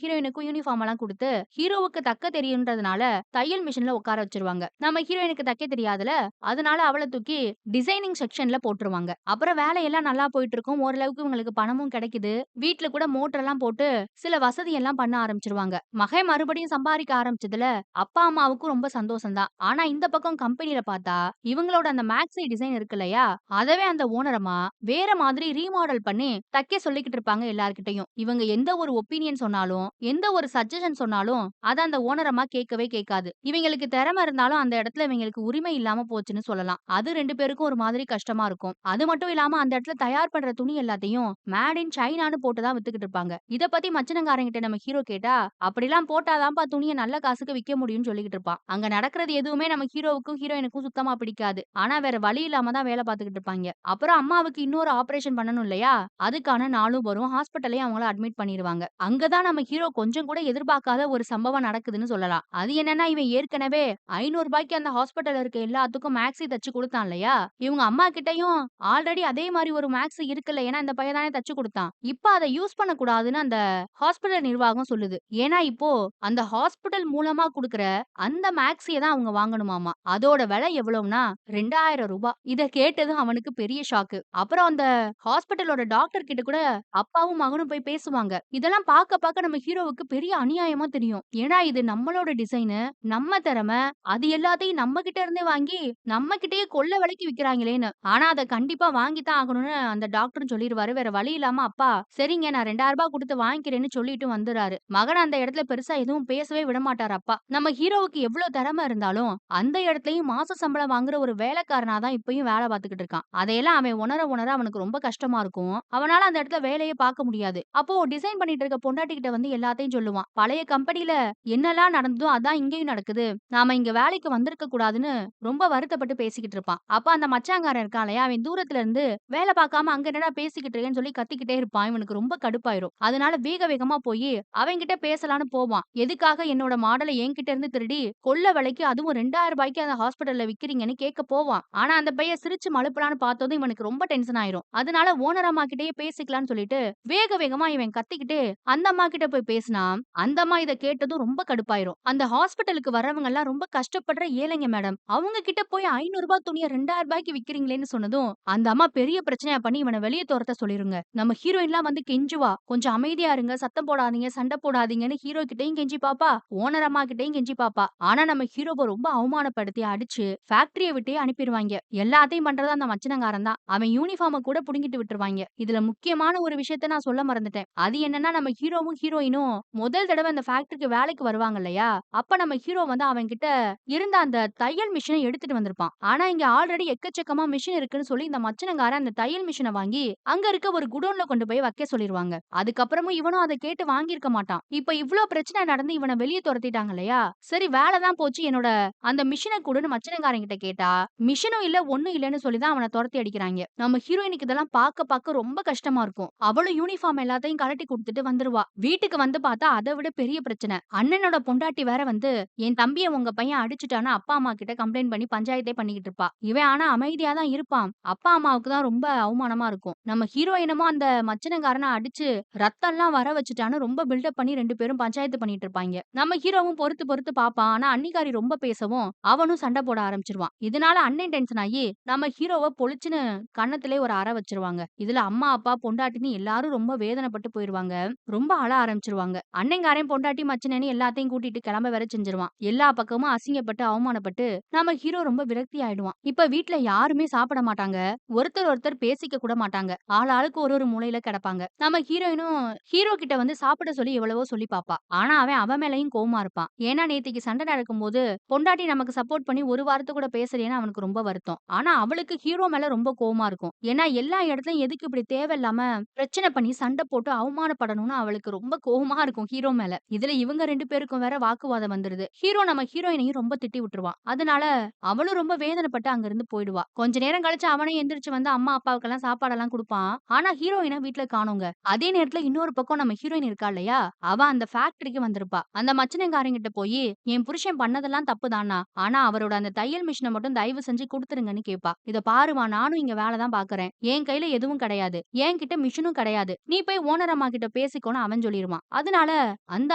[SPEAKER 1] ஹீரோயினுக்கும் யூனிஃபார்ம் எல்லாம் குடுத்து, ஹீரோவுக்கு தக்க தெரியுன்றதுனால தையல் மிஷின்ல உட்கார வச்சுருவாங்க. நம்ம ஹீரோயினுக்கு தைக்க தெரியாதுல, அதனால அவள தூக்கி டிசைனிங் செக்ஷன்ல போட்டுருவாங்க. அப்புறம் வேலையெல்லாம் நல்லா போயிட்டு இருக்கும். ஓரளவுக்கு இவங்களுக்கு பணமும் கிடைக்குது. வீட்ல கூட மோட்டர்லாம் போட்டு சில வசதி எல்லாம் பண்ண ஆரம்பிச்சுருவாங்க. மகன் மறுபடியும் சம்பாதிக்க ஆரம்பிச்சதுல அப்பா, அம்மாவுக்கும் ரொம்ப சந்தோஷம் தான். ஆனா இந்த பக்கம் கம்பெனில பார்த்தா, இவங்களோட அந்த மேக்ஸி டிசைன் இருக்கு இல்லையா? அதவே அந்த ஓனர் அம்மா வேற மாதிரி ரீமாடல் பண்ணி தைக்க சொல்லிக்கிட்டு இருப்பாங்க எல்லார்கிட்டயும். இவங்க எந்த ஒரு ஒப்பீனியன் சொன்னாலும், எந்த ஒரு சஜஷன் சொன்னாலும், அத அந்த ஓனர் அம்மா கேட்கவே கேட்காது. இவங்களுக்கு திறமை இருந்தாலும் அந்த இடத்துல இவங்களுக்கு உரிமை இல்லாம போச்சுன்னு சொல்லலாம். அது 2 பேருக்கும் ஒரு மாதிரி கஷ்டமா இருக்கும். அது மட்டும் இல்லாம அந்த இடத்துல தயார் பண்ற துணி எல்லாத்தையும் மேட் இன் சைனான்னு போட்டு தான் வித்துக்கிட்டு இருப்பாங்க. இத பத்தி மச்சினங்காரங்கிட்ட நம்ம ஹீரோ கேட்டா, "அப்படிலாம் போட்டா தான்ப்பா துணிய நல்ல காசுக்கு விக்க முடியும்னு" சொல்லிக்கிட்டு இருப்பான். அங்க நடக்கிறது எதுவுமே நம்ம ஹீரோவுக்கும், ஹீரோயினுக்கும் சுத்தமா பிடிக்காது. ஆனா வேற வழி இல்லாம தான் வேல பார்த்துக்கிட்டு இருப்பாய்ங்க. அப்புறம் அம்மாவுக்கு இன்னொரு ஆப்பரேஷன் பண்ணணும் இல்லையா? அதுக்கான நாளும் வரும். ஹாஸ்பிட்டல்லயும் அவங்கள அட்மிட் பண்ணிருவாங்க. அங்க தான் நம்ம ஹீரோ கொஞ்சம் கூட எதிர்பார்க்காத ஒரு சம்பவம் நடக்குதுன்னு சொல்லலாம். அது என்னன்னா, இவன் ஏற்கனவே ரூ. 500 அந்த ஹாஸ்பிட்டல்ல இருக்க எல்லாத்துக்கும் மேக்ஸி தச்சு குடுத்தான் இல்லையா? இவங்க அம்மா கிட்டயும் ஆல்ரெடி அதே மாரி ஒரு மேக்ஸி இருக்குல்ல. ஏன்னா இந்த பையன் தானே தச்சு குடுத்தான். இப்ப அத யூஸ் பண்ணக்கூடாதுன்னு அந்த ஹாஸ்பிட்டல் நிர்வாகம் சொல்லுது. ஏன்னா இப்போ அந்த ஹாஸ்பிட்டல் மூலமா குடுக்குற அந்த மேக்ஸிய தான் அவங்க வாங்கணுமாமா. அதோட விலை எவ்வளவுனா ரூ. 2,000. இத கேட்டதும் அவனுக்கு பெரிய ஷாக்கு. அப்புறம் அந்த ஹாஸ்பிட்டலோட டாக்டர் கிட்ட கூட அப்பாவும் மகனும் போய் பேசுவாங்க. இதெல்லாம் பாக்க நம்ம ஹீரோவுக்கு பெரிய அநியாயமா தெரியும். ஏன்னா இது நம்மளோட டிசைனு, நம்ம திறமை, அது எல்லாத்தையும் நம்ம கிட்ட இருந்தே வாங்கி நம்ம கிட்டயே கொள்ள விலைக்கு விக்கிறாங்களேன்னு. ஆனா அத கண்டிப்பா வாங்கி தான் ஆகணும்னு அந்த டாக்டரும் சொல்லிருவாரு. வேற வழி இல்லாம அப்பா சரிங்க நான் ரூ. 2,000 குடுத்து வாங்கிக்கிறேன்னு சொல்லிட்டு வந்துறாரு. மகன அந்த இடத்துல பெருசா எதுவும் பேசவே விடமாட்டாரு அப்பா. நம்ம ஹீரோவுக்கு எவ்ளோ திறமை இருந்தாலும், அந்த இடத்துலயும் மாச சம்பளம் வாங்குற ஒரு வேலைக்காரனா தான் இப்பயும் வேலை பார்த்துக்கிட்டு இருக்கான். அதையெல்லாம் அவன் உணர அவனுக்கு ரொம்ப கஷ்டமா இருக்கும். அவனால அந்த இடத்துல வேலையே பார்க்க முடியாது. அப்போ டிசைன் பண்ணிட்டு இருக்க பொண்டாட்டி கிட்ட வந்து எல்லாத்தையும் சொல்லுவான். பழைய கம்பெனில என்னலாம் நடந்ததோ அதான் இங்கேயும் நடக்குது. நாம இங்க வேலைக்கு வந்திருக்க கூடாதுன்னு ரொம்ப வருத்தப்பட்டு பேசிக்கிட்டு இருப்பான். அப்ப அந்த மச்சாங்காரன் இருக்கான் இல்லையா? அவன் தூரத்துல இருந்து வேலை பார்க்காம அங்க என்னடா பேசிக்கிட்டு இருக்கேன்னு சொல்லி கத்திக்கிட்டே இருப்பான். இவனுக்கு ரொம்ப கடுப்பாயிரும். அதனால வேக வேகமா போயி அவன்கிட்ட பேசலான்னு போவான். எதுக்காக என்னோட மாடல என்கிட்ட இருந்து திருடி கொள்ள விலைக்கு அதுவும் ரூ. 2,000 அந்த ஹாஸ்பிட்டல்ல விக்கிறீங்கன்னு கேட்க போவான். ஆனா அந்த பையன் சிரிச்சு மழுப்பலான்னு பார்த்ததும் இவனுக்கு ரொம்ப டென்ஷன் ஆயிரும். அதனால ஓனர் அம்மா கிட்டயே பேசிக்கலாம்னு சொல்லிட்டு வேக வேகமா இவன் கத்திக்கிட்டு அந்த அம்மா கிட்ட போய் பேசினா, அந்த அம்மா இத கேட்டதும் ரொம்ப கடுப்பாயிரும். அந்த ஹாஸ்பிட்டலுக்கு வர்றவங்க எல்லாம் ரொம்ப கஷ்டப்படுற ஏழைங்க மேடம். அவங்க கிட்ட போய் ரூ. 500 துணிய ரூ. 2,000 விக்கிறீங்களேன்னு சொன்னதும், அந்த அம்மா பெரிய பிரச்சனையா பண்ணி இவன வெளிய தொரத்த சொல்லிருங்க. நம்ம ஹீரோயின்லாம் வந்து கெஞ்சுவா. கொஞ்சம் அமைதியா இருங்க, சத்தம் போடாதீங்க, சண்டை போடாதீங்கன்னு ஹீரோ கிட்டயும் கெஞ்சி பாப்பா, ஓனர் அம்மா கிட்டயும் கெஞ்சி பாப்பா. ஆனா நம்ம ஹீரோவ ரொம்ப அவமானப்படுத்தி அடிச்சு ஃபேக்டரிய விட்டே அனுப்பிருவாய்ங்க. எல்லாத்தையும் பண்றது அந்த மச்சினங்காரன் தான். அவன் யூனிஃபார்ம கூட புடுங்கிட்டு விட்டுருவாய்ங்க. இதுல முக்கியமான ஒரு விஷயத்த நான் சொல்ல மறந்துட்டேன். அது என்னன்னா நம்ம ஹீரோவும், ஹீரோயினும் முதல் தடவ அந்த ஃபேக்டரிக்கு வேலைக்கு வருவாங்க இல்லையா? அப்ப நம்ம ஹீரோ வந்து அவன்கிட்ட இருந்த அந்த தையல் மிஷின எடுத்துட்டு வந்திருப்பான். ஆனா இங்க ஆல்ரெடி எக்கச்சக்கமா மிஷின் இருக்குன்னு சொல்லி இந்த மச்சினங்காரன் அந்த தையல் மிஷின வாங்கி அங்க இருக்க ஒரு குடோன்ல கொண்டு போய் வைக்க சொல்லிருவாங்க. அதுக்கப்புறமும் இவனும் அத கேட்டு வாங்கியிருக்க மாட்டான். இப்ப இவ்ளோ பிரச்சனை நடந்து இவன வெளிய தொரத்திட்டாங்க இல்லையா? சரி வேலை தான் போச்சு என்னோட அந்த மிஷின குடுன்னு மச்சினங்காரன் கிட்ட கேட்டா, மிஷினும் இல்ல ஒண்ணும் இல்லன்னு சொல்லி தான் அவன தொரத்தி அடிக்கிறாய்ங்க. நம்ம ஹீரோயினுக்கு இதெல்லாம் பாக்க ரொம்ப கஷ்டமா இருக்கும். அவளும் யூனிஃபார்ம் எல்லாத்தையும் கழட்டி குடுத்துட்டு வந்துருவா. வீட்டுக்கு வந்து பார்த்தா அத விட பெரிய பிரச்சனை. அண்ணனோட பொண்டாட்டி வேற வந்து என் தம்பிய உங்க பையன் அடிச்சுட்டான்னு அப்பா, அம்மா கிட்ட கம்ப்ளைண்ட் பண்ணி பஞ்சாயத்தே பண்ணிக்கிட்டு இருப்பா. இவன் ஆனா அமைதியா தான் இருப்பான். அப்பா, அம்மாவுக்கு தான் ரொம்ப அவமானமா இருக்கும். நம்ம ஹீரோ என்னமோ அந்த மச்சினங்காரன அடிச்சு ரத்தம்லாம் வர வச்சுட்டான்னு ரொம்ப பில்டப் பண்ணி 2 பேரும் பஞ்சாயத்து பண்ணிட்டு இருப்பாய்ங்க. நம்ம ஹீரோவும் பொறுத்து பொறுத்து பாப்பான். ஆனா அண்ணிக்காரி ரொம்ப பேசவும் அவனும் சண்டை போட ஆரம்பிச்சுருவான். இதனால அண்ணன் டென்ஷன் ஆகி நம்ம ஹீரோவ பொளிச்சுன்னு கன்னத்திலே ஒரு அறை வச்சுருவாங்க. இதுல அம்மா, அப்பா, பொண்டாட்டின்னு எல்லாரும் ரொம்ப வேதனைப்பட்டு போயிருவாங்க. ரொம்ப அழ ஆரம்பிச்சுருவாங்க. அண்ணங்காரன் பொண்டாட்டி, மச்சினன்னு எல்லாத்தையும் கூட்டிட்டு கிளம்ப வேற செஞ்சுருவான். எல்லா பக்கமும் அசிங்கப்பட்டு, அவமானப்பட்டு நம்ம ஹீரோ ரொம்ப விரக்தி ஆயிடுவான். இப்ப வீட்ல யாருமே சாப்பிட மாட்டாங்க. ஒருத்தர் ஒருத்தர் பேசிக்க கூட மாட்டாங்க. ஆளாளுக்கு ஒரு ஒரு மூலையில கிடப்பாங்க. நம்ம ஹீரோயினும் ஹீரோ கிட்ட வந்து சாப்பிட சொல்லி எவ்வளவோ சொல்லி பாப்பா. ஆனா அவன் மேலயும் கோவமா இருப்பான். ஏன்னா நேத்தைக்கு சண்டை நடக்கும்போது பொண்டாட்டி நமக்கு சப்போர்ட் பண்ணி ஒரு வார்த்தை கூட பேசலையேன்னு அவனுக்கு ரொம்ப வருத்தம். ஆனா அவளுக்கு ஹீரோ மேல ரொம்ப கோவமா இருக்கும். ஏன்னா எல்லா இடத்துலயும் எதுக்கு இப்படி தேவையில்லாம பிரச்சனை பண்ணி சண்டை போட்டு அவமானப்படணும்னு அவளுக்கு ரொம்ப கோவமா இருக்கும் ஹீரோ மேல. இதுல இவங்க 2 பேருக்கும் வேற வாக்குவாதம் வந்துருது. ஹீரோ நம்ம ஹீரோயினையும் ரொம்ப திட்டி விட்டுருவான். அதனால அவளும் ரொம்ப வேதனைப்பட்டு அங்கிருந்து போயிடுவா. கொஞ்ச நேரம் கழிச்சு அவனே எந்திரிச்சு வந்து அம்மா, அப்பாவுக்கெல்லாம் சாப்பாடெல்லாம் குடுப்பான். ஆனா ஹீரோயின வீட்ல காணோங்க. அதே நேரத்துல இன்னொரு பக்கம் நம்ம ஹீரோயின் இருக்கா இல்லையா? அவ அந்த ஃபேக்டரிக்கு வந்திருப்பா. அந்த மச்சினங்காரங்கிட்ட போயி, "என் புருஷன் பண்ணதெல்லாம் தப்புதான்னா, ஆனா அவரோட அந்த தையல் மிஷின மட்டும் தயவு செஞ்சு குடுத்துருங்கன்னு" கேட்பா. "இத பாரும்மா, நானும் இங்க வேல தான் பாக்குறேன். என் கையில எதுவும் கிடையாது. என்கிட்ட மிஷினும் கிடையாது. நீ போய் ஓனர் அம்மா கிட்ட பேசிக்கோன்னு" அவன் சொல்லிருவான். அதனால அந்த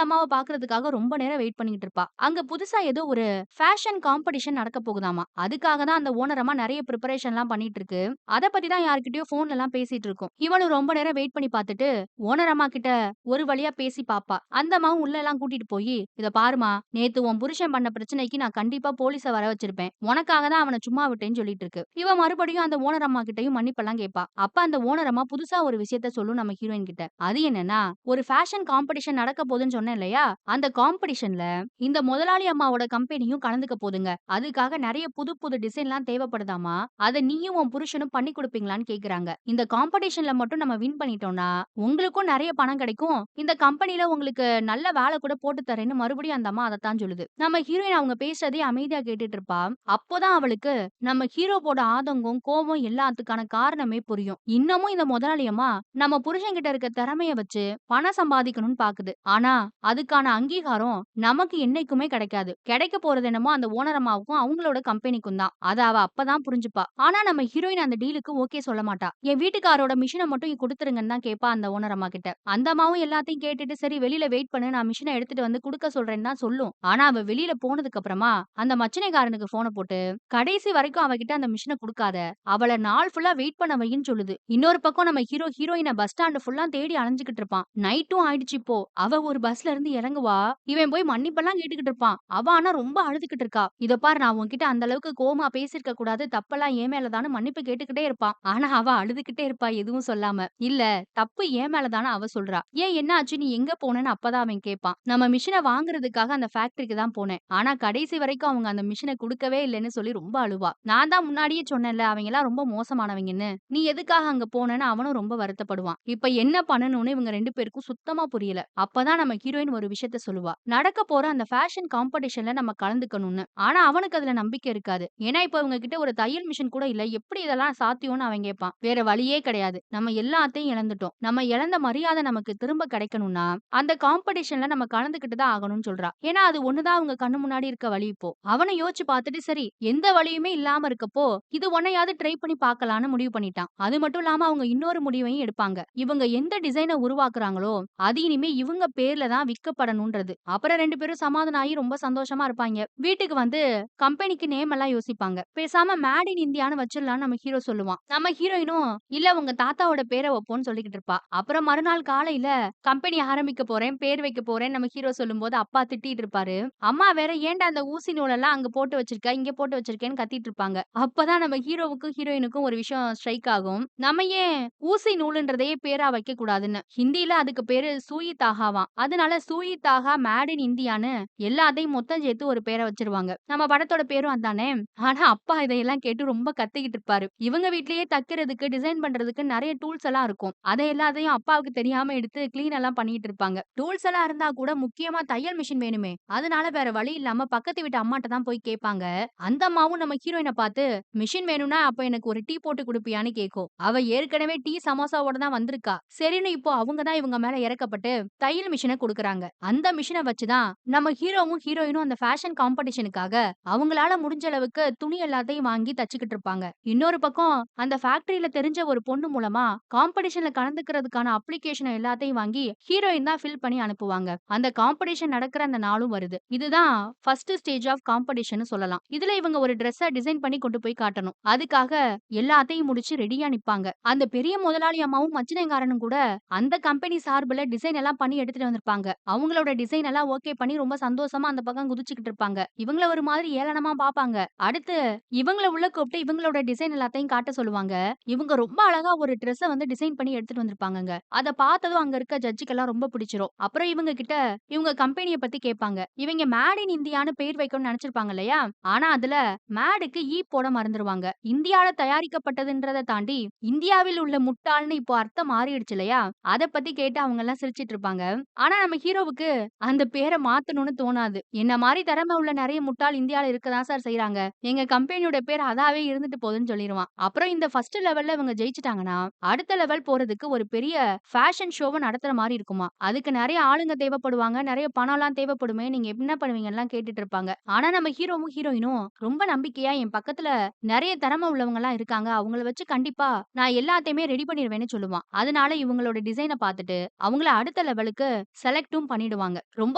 [SPEAKER 1] அம்மாவ பாக்குறதுக்காக ரொம்ப நேரம் வெயிட் பண்ணிட்டு இருப்பா. அங்க புதுசா ஏதோ ஒரு ஃபேஷன் காம்படிஷன் நடக்க போகுதாமா. அதுக்காக தான் அந்த ஓனர் அம்மா நெறைய பிரிப்பரேஷன்லாம் பண்ணிட்டு இருக்கு. அத பத்தி தான் யார்கிட்டயோ ஃபோன்லலாம் பேசிட்டு இருக்கும். இவளும் ரொம்ப நேரம் வெயிட் பண்ணி பாத்துட்டு, ஓனர் அம்மா கிட்ட ஒரு வழியா பேசி பாப்பா. அந்த அம்மாவும் உள்ளலாம் கூட்டிட்டு போயி, "இத பாரும்மா, நேத்து உன் புருஷன் பண்ண பிரச்சனைக்கு நான் கண்டிப்பா போலீஸ வர வச்சிருப்பேன். உனக்காக தான் அவன சும்மா விட்டேன்னு" சொல்லிட்டு இருக்கு. இவ மறுபடியும் அந்த ஓனர் அம்மா கிட்டயும் மன்னிப்பெல்லாம் கேட்பா. அப்ப அந்த ஓனர் அம்மா புதுசா ஒரு விஷயத்த சொல்லும் நம்ம ஹீரோயின் கிட்ட. அது என்னன்னா, ஒரு ஃபேஷன் காம்படிஷன் நடக்க போதுன்னு சொன்னேன் இல்லையா? அந்த காம்படிஷன்ல இந்த முதலாளி அம்மாவோட கம்பெனியும் கலந்துக்க போதுங்க. அதுக்காக நெறைய புது புது டிசைன்லாம் தேவைப்படுதாமா. அத நீயும் உன் புருஷனும் பண்ணி குடுப்பீங்களான்னு கேக்குறாங்க. இந்த காம்படிஷன்ல மட்டும் நம்ம வின் பண்ணிட்டோம்னா, உங்களுக்கும் நெறைய பணம் கிடைக்கும். இந்த கம்பெனில உங்களுக்கு நல்ல வேலை கூட போட்டு தரேன்னு மறுபடியும் அந்த அம்மா அதத்தான் சொல்லுது. நம்ம ஹீரோயின் அவங்க பேசுறதே அமைதியா கேட்டுட்டு இருப்பா. அப்போதான் அவளுக்கு நம்ம ஹீரோவோட ஆதங்கம், கோவம் எல்லாத்துக்கான காரணமே புரியும். இன்னமும் இந்த முதலாளி அம்மா நம்ம புருஷன்கிட்ட இருக்க திறமைய வச்சு பணம் சம்பாதிக்கணும்னு பாக்குது. ஆனா அதுக்கான அங்கீகாரம் நமக்கு என்னைக்குமே கிடைக்காது. கிடைக்க போறது என்னமோ அந்த ஓனர் அம்மாவுக்கும் அவங்களோட கம்பெனிக்கும் தான். அத அவ அப்பதான் புரிஞ்சுப்பா. ஆனா நம்ம ஹீரோயின் அந்த டீலுக்கு ஓகே சொல்ல மாட்டா. என் வீட்டுக்காரோட மிஷின மட்டும் குடுத்துருங்கன்னு தான் கேட்பா அந்த ஓனர் அம்மா கிட்ட. அந்த அம்மாவும் எல்லாத்தையும் கேட்டுட்டு சரி வெளியில வெயிட் பண்ணு, நான் மிஷின எடுத்துட்டு வந்து குடுக்க சொல்றேன்னு தான் சொல்லும். ஆனா அவ வெளியில போனதுக்கு அப்புறமா அந்த மச்சினைக்காரனுக்கு போன போட்டு கடைசி வரைக்கும் அவகிட்ட அந்த மிஷின குடுக்காத. அவள நாள் ஃபுல்லா வெயிட் பண்ண வைன்னு சொல்லுது. இன்னொரு பக்கம் நம்ம ஹீரோயின பஸ் ஸ்டாண்ட் ஃபுல்லா தேடி அலைஞ்சுகிட்டு இருப்பான். நைட்டும் ஆயிடுச்சு இப்போ. அவ ஒரு பஸ்ல இருந்து இறங்குவா. இவன் போய் மன்னிப்பெல்லாம் கேட்டுக்கிட்டு இருப்பான். அவ ஆனா ரொம்ப அழுதுகிட்டு இருக்கா. "இத பாரு, நான் உன்கிட்ட அந்த அளவுக்கு கோவமா பேசியிருக்க கூடாது. தப்பெல்லாம் என் மேல தான்னு" மன்னிப்பு கேட்டுக்கிட்டே இருப்பான். ஆனா அவ அழுதுகிட்டே இருப்பா எதுவும் சொல்லாம. "இல்ல, தப்பு என் மேல தான்னு" அவ சொல்றா. "ஏன், என்ன ஆச்சு? நீ எங்க போனன்னு?" அப்பதான் அவன் கேட்பான். "நம்ம மிஷின வாங்குறதுக்காக அந்த ஃபேக்டரிக்கு தான் போனேன். ஆனா கடைசி வரைக்கும் அவங்க அந்த மிஷின குடுக்கவே இல்லன்னு" சொல்லி ரொம்ப அழுவா. "நான் தான் முன்னாடியே சொன்னேன்ல, அவங்கலாம் ரொம்ப மோசமானவங்கன்னு. நீ எதுக்காக அங்க போனன்னு" அவனும் ரொம்ப வருத்தப்படுவான். இப்ப என்ன பண்ணணும்னு இவங்க 2 பேருக்கும் சுத்தமா புரியல. அப்பதான் நம்ம ஹீரோயின் ஒரு விஷயத்த சொல்லுவா. நடக்க போற அந்த ஃபேஷன் காம்படிஷன்ல நம்ம கலந்துக்கணும்னு. ஆனா அவனுக்கு அதுல நம்பிக்கை இருக்காது. ஏன்னா இப்ப இவங்க கிட்ட ஒரு தையல் மிஷின் கூட இல்ல. எப்படி இதெல்லாம் சாத்தியம்னு அவன் கேட்பான். வேற வழியே கிடையாது. நம்ம எல்லாத்தையும் இழந்துட்டோம். நம்ம இழந்த மரியாதை நமக்கு திரும்ப கிடைக்கணும்னா, அந்த காம்படிஷன்ல நம்ம கலந்துக்கிட்டு தான் ஆகணும்னு சொல்றா. ஏன்னா அது ஒண்ணு தான் அவங்க கண்ணு முன்னாடி இருக்க வழி இப்போ. அவனும் யோசிச்சு பார்த்துட்டு சரி, எந்த வழியுமே இல்லாம இருக்கப்போ, இது ஒன்னையாவது ட்ரை பண்ணி பார்க்கலான்னு முடிவு பண்ணிட்டான். அது மட்டும் இல்லாம அவங்க இன்னொரு முடிவையும் எடுப்பாங்க. இவங்க எந்த டிசைன உருவாக்குறாங்களோ, அது இனிமே இவங்க பேர்ல தான் விக்கப்படணும்ன்றது. அப்புறம் 2 பேரும் சமாதானம் ஆகி ரொம்ப சந்தோஷமா இருப்பாய்ங்க. வீட்டுக்கு வந்து கம்பெனிக்கு நேம் எல்லாம் யோசிப்பாங்க. பேசாம மேட் இன் இந்தியான்னு வச்சிடலாம்னு நம்ம ஹீரோ சொல்லுவான். நம்ம ஹீரோயினும் இல்ல உங்க தாத்தாவோட பேர வைப்போம்ன்னு சொல்லிக்கிட்டு இருப்பா. அப்புறம் மறுநாள் காலையில கம்பெனி ஆரம்பிக்க போறேன், பேர் வைக்க போறேன்னு நம்ம ஹீரோ சொல்லும்போது அப்பா திட்டிட்டு இருப்பாரு. அம்மா வேற ஏன்டா அந்த ஊசி நூலெல்லாம் அங்க போட்டு வச்சிருக்க, இங்க போட்டு வச்சிருக்கேன்னு கத்திட்டு இருப்பாங்க. அப்பதான் நம்ம ஹீரோவுக்கும் ஹீரோயினுக்கும் ஒரு விஷயம் ஸ்ட்ரைக் ஆகும். நம்ம ஏன் ஊசி நூலுன்றதையே பேரா வைக்க கூடாதுன்னு. ஹிந்தில அதுக்கு பேரு சூயி தாகாவாம். அதனால சூயி தாகா மேட் இன் இந்தியான்னு எல்லாத்தையும் மொத்தம் சேர்த்து ஒரு பேர வச்சிருவாங்க. நம்ம படத்தோட பேரும் அதானே. ஆனா அப்பா இதையெல்லாம் கேட்டு ரொம்ப கத்திக்கிட்டு இருப்பாரு. இவங்க வீட்லயே தைக்கிறதுக்கு, டிசைன் பண்றதுக்கு நெறைய டூல்ஸ் எல்லாம் இருக்கும். அத எல்லாத்தையும் அப்பாவுக்கு தெரியாம எடுத்து கிளீன் எல்லாம் பண்ணிட்டு இருப்பாங்க. டூல்ஸ் எல்லாம் இருந்தா கூட முக்கியமா தையல் மிஷின் வேணுமே. அதனால வேற வழி இல்லாம பக்கத்து வீட்டு அம்மாட்ட தான் போய் கேட்பாங்க. அந்த அம்மாவும் நம்ம ஹீரோயின பார்த்து மிஷின் வேணும்னா அப்ப எனக்கு ஒரு டீ போட்டு குடுப்பியான்னு கேட்கும். அவ ஏற்கனவே டீ, சமோசாவோட தான் வந்திருக்கா. சரின்னு இப்போ அவங்க தான் இவங்க மேல இறக்கப்பட்டு தையல் மிஷின குடுக்குறாங்க. அந்த மிஷின வச்சு தான் நம்ம ஹீரோவும், ஹீரோயினும் அந்த ஃபேஷன் காம்படிஷனுக்காக அவங்களால முடிஞ்ச அளவுக்கு துணி எல்லாத்தையும் வாங்கி தச்சுக்கிட்டு இருப்பாங்க. இன்னொரு பக்கம் அந்த ஃபேக்டரியில தெரிஞ்ச ஒரு பொண்ணு மூலமா காம்படிஷன்ல கலந்துக்கிறதுக்கான அப்ளிகேஷன் எல்லாத்தையும் வாங்கி ஹீரோயின் தான் ஃபில் பண்ணி அனுப்புவாங்க. அந்த காம்படிஷன் நடக்கிற அந்த நாளும் வருது. இதுதான் ஃபர்ஸ்ட் ஸ்டேஜ் ஆஃப் காம்படிஷன்னு சொல்லலாம். இதுல இவங்க ஒரு ட்ரெஸ்ஸ டிசைன் பண்ணி கொண்டு போய் காட்டணும். அதுக்காக எல்லாத்தையும் முடிச்சு ரெடியா நிப்பாங்க. அந்த பெரிய முதலாளி அம்மாவும் மச்சினைக்காரனும் கூட அந்த கம்பெனி சார்புல டிசைன் எல்லாம் பண்ணி எடுத்துட்டு வந்திருப்பாங்க. அவங்களோட டிசைன் எல்லாம் ஓகே பண்ணி ரொம்ப சந்தோஷமா அந்த பக்கம் குதிச்சுக்கிட்டு இருப்பாங்க. இவங்கள ஒரு மாதிரி ஏளனமா பாப்பாங்க. அடுத்து இவங்கள உள்ள கூப்பிட்டு இவங்களோட டிசைன் எல்லாத்தையும் காட்ட சொல்லுவாங்க. இவங்க ரொம்ப அழகா ஒரு ட்ரெஸ்ஸ வந்து டிசைன் பண்ணி எடுத்துட்டு வந்திருப்பாங்கங்க. அத பார்த்ததும் அங்க இருக்க ஜட்ஜுக்கெல்லாம் ரொம்ப பிடிச்சிரும். அப்புறம் இவங்க கிட்ட இவங்க கம்பெனிய பத்தி கேட்பாங்க. இவங்க மேட் இன் இந்தியான்னு பேர் வைக்கணும்னு நெனச்சிருப்பாங்க இல்லையா? ஆனா அதுல மேடுக்கு போட மறந்துருவாங்க. இந்தியால தயாரிக்கப்பட்டதுன்றத தாண்டி, இந்தியாவில் உள்ள முட்டாள்ன்னு இப்போ அர்த்தம் மாறிடுச்சு இல்லையா? அத பத்தி கேட்டு அவங்கலாம் சிரிச்சுட்டு இருப்பாங்க. ஆனா நம்ம ஹீரோவுக்கு அந்த பேர மாத்தணும்னு தோணாது. என்ன மாரி திறமை உள்ள நெறைய முட்டாள் இந்தியால இருக்க தான் சார் செய்றாங்க. எங்க கம்பெனியோட பேர் அதாவே இருந்துட்டு போதுன்னு சொல்லிருவான். அப்புறம் இந்த ஃபர்ஸ்ட் லெவல்ல இவங்க ஜெயிச்சுட்டாங்கன்னா, அடுத்த லெவல் போறதுக்கு ஒரு பெரிய ஃபேஷன் ஷோவ நடத்துற மாரி இருக்குமாம். அதுக்கு நெறைய ஆளுங்க தேவைப்படுவாங்க. நெறைய பணம்லாம் தேவைப்படுமே. நீங்க என்ன பண்ணுவீங்கன்லாம் கேட்டுட்டு இருப்பாங்க. ஆனா நம்ம ஹீரோவும், ஹீரோயினும் ரொம்ப நம்பிக்கையா என் பக்கத்துல நெறைய திறமை உள்ளவங்கலாம் இருக்காங்க. அவங்கள வச்சு கண்டிப்பா நான் எல்லாத்தையுமே ரெடி பண்ணிருவேன்னு சொல்லுவான். அதனால இவங்களோட டிசைன பார்த்துட்டு, அவங்கள அடுத்த லெவலுக்கு செலக்டும் பண்ணிடுவாங்க. ரொம்ப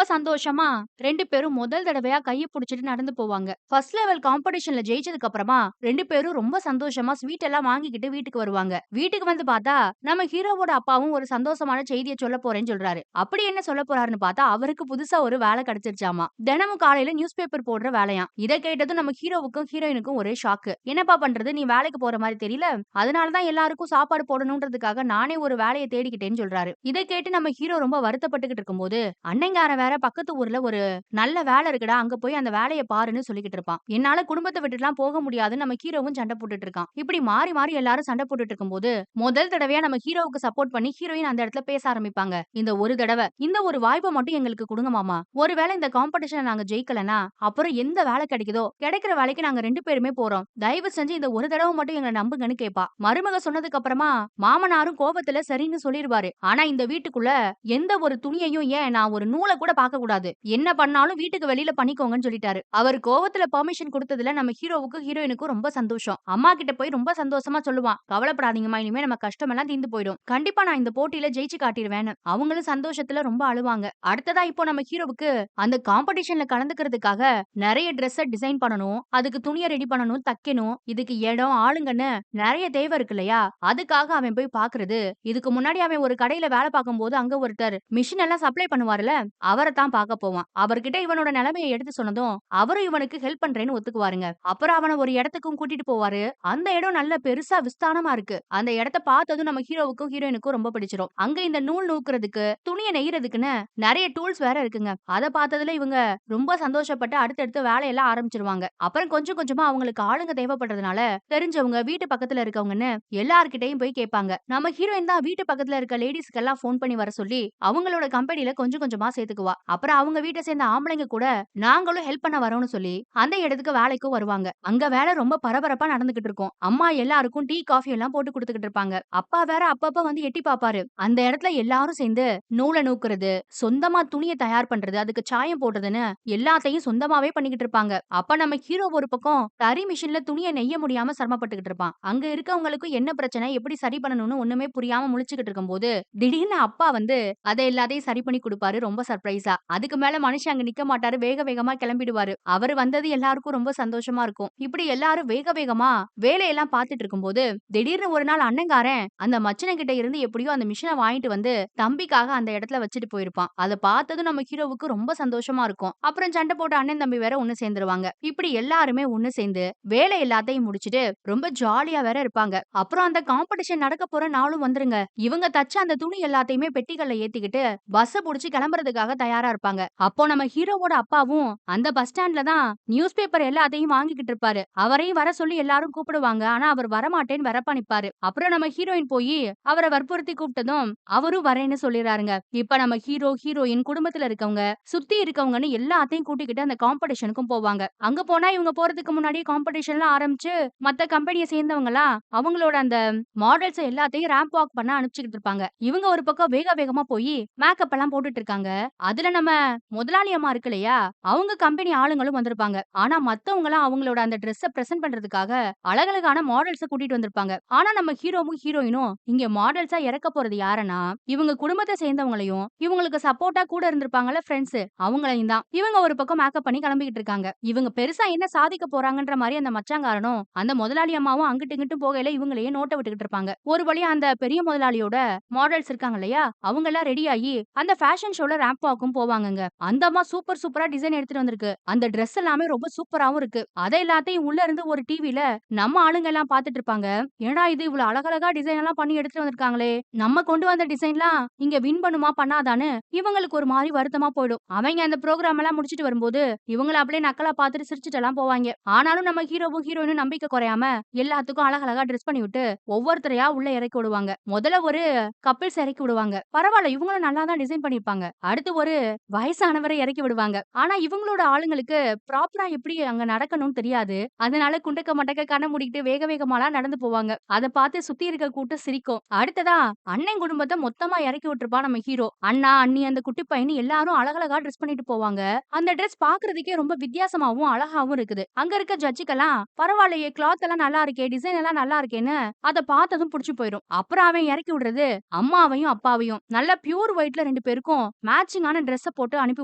[SPEAKER 1] சந்தோஷமா 2 பேரும் முதல் தடவையா கைய புடிச்சுட்டு நடந்து போவாங்க. ஃபர்ஸ்ட் லெவல் காம்படிஷன்ல ஜெயிச்சதுக்கு அப்புறமா 2 பேரும் ரொம்ப சந்தோஷமா ஸ்வீட் எல்லாம் வாங்கிக்கிட்டு வீட்டுக்கு வருவாங்க. வீட்டுக்கு வந்து பார்த்தா, நம்ம ஹீரோவோட அப்பாவும் ஒரு சந்தோஷமான செய்திய சொல்லப் போறேன்னு சொல்றாரு. அப்படி என்ன சொல்லப் போறாருன்னு பார்த்தா, அவருக்கு புதுசா ஒரு வேலை கிடைச்சிருச்சாமா. தினமும் காலையில நியூஸ் பேப்பர் போடுற வேலையாம். இத கேட்டதும் நம்ம ஹீரோவுக்கும், ஹீரோயினுக்கும் ஒரே ஷாக்கு. என்னப்பா பண்றது? நீ வேலைக்கு போற மாரி தெரியல. அதனால தான் எல்லாருக்கும் சாப்பாடு போடணும்ன்றதுக்காக நானே ஒரு வேலைய தேடிக்கிட்டேன்னு சொல்றாரு. இத கேட்டு நம்ம ஹீரோ ரொம்ப வருத்தப்பட்டுக்கிட்டு இருக்கும்போது, அண்ணங்காரன் வேற பக்கத்து ஊர்ல ஒரு நல்ல வேலை இருக்குடா. அங்க போய் அந்த வேலைய பாருன்னு சொல்லிக்கிட்டு இருப்பான். என்னால குடும்பத்த விட்டுட்டுலாம் போக முடியாதுன்னு நம்ம ஹீரோவும் சண்டை போட்டுட்டு இருக்கான். இப்படி மாறி மாறி எல்லாரும் சண்டை போட்டுட்டு இருக்கும்போது, முதல் தடவையா நம்ம ஹீரோவுக்கு சப்போர்ட் பண்ணி ஹீரோயின் அந்த இடத்துல பேச ஆரம்பிப்பாங்க. இந்த ஒரு தடவ, இந்த ஒரு வாய்ப்ப மட்டும் எங்களுக்கு குடுங்க மாமா. ஒருவேளை இந்த காம்படிஷன்ல நாங்க ஜெயிக்கலனா, அப்புறம் எந்த வேலை கிடைக்குதோ, கிடைக்கிற வேலைக்கு நாங்க 2 பேருமே போறோம். தயவு செஞ்சு இந்த ஒரு தடவ மட்டும் எங்கள நம்புங்கன்னு கேட்பா. மருமக சொன்னதுக்கு அப்புறமா மாமனாரும் கோவத்துல சரின்னு சொல்லிருவாரு. ஆனா இந்த வீட்டுக்குள்ள எந்த ஒரு துணியையும் நான் ஒரு நூல கூட பார்க்க கூடாது. என்ன பண்ணாலும் வீட்டுக்கு வெளியில பண்ணிக்கோங்கன்னு சொல்லிட்டாரு. அவர் கோவத்துல பெர்மிஷன் குடுத்ததுல நம்ம ஹீரோவுக்கும் ஹீரோயினுக்கும் ரொம்ப சந்தோஷம். அம்மா கிட்ட போய் ரொம்ப சந்தோஷமா சொல்லுவான். கவலைப்படாதீங்கம்மா, இனிமே நம்ம கஷ்டமெல்லாம் தீர்ந்து போயிடும். கண்டிப்பா நான் இந்த போட்டியில ஜெயிச்சு காட்டிருவேன்னு. அவங்களும் சந்தோஷத்துல ரொம்ப அழுவாங்க. அடுத்ததா இப்போ நம்ம ஹீரோவுக்கு அந்த காம்படிஷன்ல கலந்துக்கிறதுக்காக நெறைய ட்ரெஸ்ஸ டிசைன் பண்ணணும். அதுக்கு துணிய ரெடி பண்ணணும், தைக்கணும். இதுக்கு இடம், ஆளுங்கன்னு நெறைய தேவை இருக்கு இல்லையா? அதுக்காக அவன் போய் பார்க்கிறது. இதுக்கு முன்னாடி அவன் ஒரு கடையில வேலை பார்க்கும்போது அங்க ஒருத்தர் மிஷின் எல்லாம் சப்ளை பண்ணுவாருல்ல, அவர தான் பார்க்க போவான். அவர்கிட்ட இவனோட நிலைமைய எடுத்து சொன்னதும், அவரும் இவனுக்கு ஹெல்ப் பண்றேன்னு ஒத்துக்குவாருங்க. அப்புறம் அவன ஒரு இடத்துக்கும் கூட்டிட்டு போவாரு. அந்த இடம் நல்ல பெருசா விஸ்தானமா இருக்கு. அந்த இடத்த பார்த்ததும் நம்ம ஹீரோவுக்கும் ஹீரோயினுக்கும் ரொம்ப பிடிச்சிரும். அங்க இந்த நூல் நூக்குறதுக்கு, துணிய நெய்யறதுக்குன்னு நெறைய டூல்ஸ் வேற இருக்குங்க. அத பார்த்ததுல இவங்க ரொம்ப சந்தோஷப்பட்டு அடுத்தடுத்து வேலையெல்லாம் ஆரம்பிச்சுருவாங்க. அப்புறம் கொஞ்சம் கொஞ்சமா அவங்களுக்கு ஆளுங்க தேவைப்படுறதுனால, தெரிஞ்சவங்க, வீட்டு பக்கத்துல இருக்கவங்கன்னு எல்லார்கிட்டயும் போய் கேட்பாங்க. நம்ம ஹீரோயின் தான் வீட்டு பக்கத்துல இருக்க லேடீஸ்க்கெல்லாம் ஃபோன் பண்ணி வர சொல்லி, அவங்களோட கம்பெனில கொஞ்சம் கொஞ்சமா சேர்த்துக்குவா. அப்புறம் அவங்க வீட்ட சேர்ந்த ஆம்பளைங்க கூட நாங்களும் ஹெல்ப் பண்ண வரோம்னு சொல்லி, அந்த இடத்துக்கு வேலைக்கும் வருவாங்க. அங்க வேலை ரொம்ப பரபரப்பா நடந்துகிட்டு இருக்கும். அம்மா எல்லாருக்கும் டீ, காஃபி எல்லாம் போட்டு குடுத்துக்கிட்டு இருப்பாங்க. அப்பா வேற அப்பப்ப வந்து எட்டி பாப்பாரு. அந்த இடத்துல எல்லாரும் சேர்ந்து நூல நூக்குறது, சொந்தமா துணிய தயார் பண்றது, அதுக்கு சாயம் போடுறதுன்னு எல்லாத்தையும் சொந்தமாவே பண்ணிக்கிட்டு இருப்பாங்க. அப்ப நம்ம ஹீரோ ஒரு பக்கம் தறி மிஷின்ல துணிய நெய்ய முடியாம சிரமப்பட்டுக்கிட்டு இருப்பான். அங்க இருக்கவங்களுக்கும் என்ன பிரச்சனை, எப்படி சரி பண்ணணும்னு ஒண்ணுமே புரியாம முழிச்சுக்கிட்டு இருக்கும்போது, திடீர்னு அப்பா வந்து அத எல்லாத்தையும் சரி பண்ணி குடுப்பாரு ரொம்ப சர்ப்ரைஸா. அதுக்கு மேல மனுஷன் அங்க நிக்க மாட்டாரு. வேக வேகமா கிளம்பிடுவாரு. அவரு வந்தது எல்லாருக்கும் ரொம்ப சந்தோஷமா இருக்கும். இப்படி எல்லாரும் வேக வேகமா வேலையெல்லாம் பார்த்துட்டு இருக்கும்போது, திடீர்னு ஒரு நாள் அண்ணங்காரன் அந்த மச்சினன் கிட்ட இருந்து எப்படியோ அந்த மிஷின வாங்கிட்டு வந்து தம்பிக்காக அந்த இடத்துல வச்சுட்டு போயிருப்பான். அத பார்த்ததும் நம்ம ஹீரோவுக்கு ரொம்ப சந்தோஷமா இருக்கும். அப்புறம் சண்டை போட்ட அண்ணன் தம்பி வேற ஒண்ணு சேர்ந்துருவாங்க. இப்படி எல்லாருமே ஒண்ணு சேர்ந்து வேலை எல்லாத்தையும் முடிச்சுட்டு ரொம்ப ஜாலியா வேற இருப்பாங்க. அப்புறம் அந்த காம்படிஷன் நடக்க போற நாளும் வந்துருங்க. இவங்க தச்ச அந்த துணி எல்லாத்தையுமே பெட்டிகள்ல ஏத்திக்கிட்டு பஸ்ஸ புடிச்சு கிளம்புறதுக்காக தயாரா இருப்பாங்க. அப்போ நம்ம ஹீரோவோட அப்பாவும் அந்த பஸ் ஸ்டாண்ட்ல தான் நியூஸ் பேப்பர் எல்லாத்தையும் வாங்கிக்கிட்டு இருப்பாரு. அவரையும் வர சொல்லி எல்லாரும் கூப்பிடுவாங்க. ஆனா அவர் வரமாட்டேன்னு வெறப்பா நிப்பாரு. அப்புறம் நம்ம ஹீரோயின் போய் அவரை வற்புறுத்தி கூப்பிட்டதும் அவரும் வரேன்னு சொல்லிடுறாருங்க. இப்ப நம்ம ஹீரோ, ஹீரோயின், குடும்பத்துல இருக்கவங்க, சுத்தி இருக்கவங்கன்னு எல்லாத்தையும் கூட்டிக்கிட்டு அந்த காம்படிஷனுக்கும் போவாங்க. அங்க போனா இவங்க போறதுக்கு முன்னாடியே காம்படிஷன்லாம் ஆரம்பிச்சு மத்த கம்பெனிய சேர்ந்தவங்கலாம் அவங்களோட அந்த மாடல்ஸ் எல்லாத்தையும் ரேம்ப் வாக் பண்ண அனுப்பிச்சுக்கிட்டு இருப்பாங்க. இவங்க ஒரு பக்கம் வேக வேகமா போய் மேக்கப் எல்லாம் போட்டுட்டு இருக்காங்க. அதுல நம்ம முதலாளி அம்மா இருக்கு இல்லையா? அவங்க கம்பெனி ஆளுங்களும் வந்திருப்பாங்க. ஆனா மத்தவங்கலாம் அவங்களோட அந்த ட்ரெஸ்ஸ பிரசன்ட் பண்றதுக்காக அழகழகான மாடல்ஸ கூட்டிட்டு வந்திருப்பாங்க. ஆனா நம்ம ஹீரோவும் ஹீரோயினும் இங்க மாடல்ஸா இறக்க போறது யாருன்னா, இவங்க குடும்பத்த சேர்ந்தவங்களையும், இவங்களுக்கு சப்போர்ட்டா கூட இருந்திருப்பாங்கல்ல ஃபிரெண்ட்ஸ் அவங்களையும் தான். இவங்க ஒரு பக்கம் மேக்கப் பண்ணி கிளம்பிக்கிட்டு இருக்காங்க. இவங்க பெருசா என்ன சாதிக்க போறாங்கன்ற மாரி அந்த மச்சாங்காரனும், அந்த முதலாளி அம்மாவும் அங்கிட்டு இங்கிட்டும் போகையில இவங்களையே நோட்ட விட்டுக்கிட்டு இருப்பாங்க. ஒரு வழியா அந்த பெரிய முதலாளியோட மாடல்ஸ் இருக்காங்க இல்லையா? அவங்க எல்லாம் ரெடி ஆயி அந்த ஃபேஷன் ஷோல ரேம்ப் வாக்கும் போவாங்கங்க. அந்த அம்மா சூப்பர் சூப்பரா டிசைன் எடுத்துட்டு வந்திருக்கு. அந்த Dress எல்லாமே ரொம்ப சூப்பராவும் இருக்கு. அத எல்லாத்தையும் உள்ள இருந்து ஒரு டிவில நம்ம ஆளுங்க எல்லாம் பார்த்துட்டு இருப்பாங்க. என்னடா இது இவ்ளோ அழகழகா டிசைன் எல்லாம் பண்ணி எடுத்துட்டு வந்திருக்காங்களே! நம்ம கொண்டு வந்த டிசைன்லாம் இங்க வின் பண்ணுமா? பண்ணாதான்னு இவங்களுக்கு ஒரு மாரி வருத்தமா போயிடும். அவைங்க அந்த புரோகிராம் எல்லாம் முடிச்சுட்டு வரும்போது, இவங்கள அப்படியே நக்கலா பார்த்துட்டு சிரிச்சுட்டுலாம் போவாய்ங்க. ஆனாலும் நம்ம ஹீரோவும், ஹீரோயினும் நம்பிக்கை குறையாம எல்லாத்துக்கும் அழகழகா டிரெஸ் பண்ணி விட்டு, ஒவ்வொருத்தரையா உள்ள இறக்கி விடுவாங்க. முதல்ல ஒரு கப்பிள்ஸ் இறக்கி விடுவாங்க. பரவால்ல இவங்களும் நல்லா தான் டிசைன் பண்ணியிருப்பாங்க. அடுத்து ஒரு வயசானவர இறக்கி விடுவாங்க. ஆனா இவங்களோட ஆளுங்களுக்கு ப்ராப்பரா எப்படி அங்க நடக்கணும்னு தெரியாது. அதனால குண்டக்க மண்டக்க கண்ண மூடிக்கிட்டு வேக வேகமாலாம் நடந்து போவாங்க. அத பார்த்து சுத்தி இருக்க கூட்டம் சிரிக்கும். அடுத்ததா அண்ணன் குடும்பத்த மொத்தமா இறக்கி விட்டுருப்பான் நம்ம ஹீரோ. அண்ணா, அண்ணி, அந்த குட்டி பையன்னு எல்லாரும் அழகழகா டிரெஸ் பண்ணிட்டு போவாங்க. அந்த டிரெஸ் பார்க்கறதுக்கே ரொம்ப வித்தியாசமாவும், அழகாவும் இருக்குது. அங்க இருக்க ஜட்ஜுக்கெல்லாம் பரவாயில்லையே கிளாத் எல்லாம் நல்லா இருக்கே, டிசைன் எல்லாம் நல்லா இருக்கேன்னு அத பார்த்ததும் புடிச்சு போயிரும். அப்புறம் அவன் இறக்கி விடுறது அம்மாவையும், அப்பாவையும். நல்ல பியூர் ஒயிட்ல 2 பேருக்கும் மேட்சிங்கான டிரெஸ்ஸ போட்டு அனுப்பி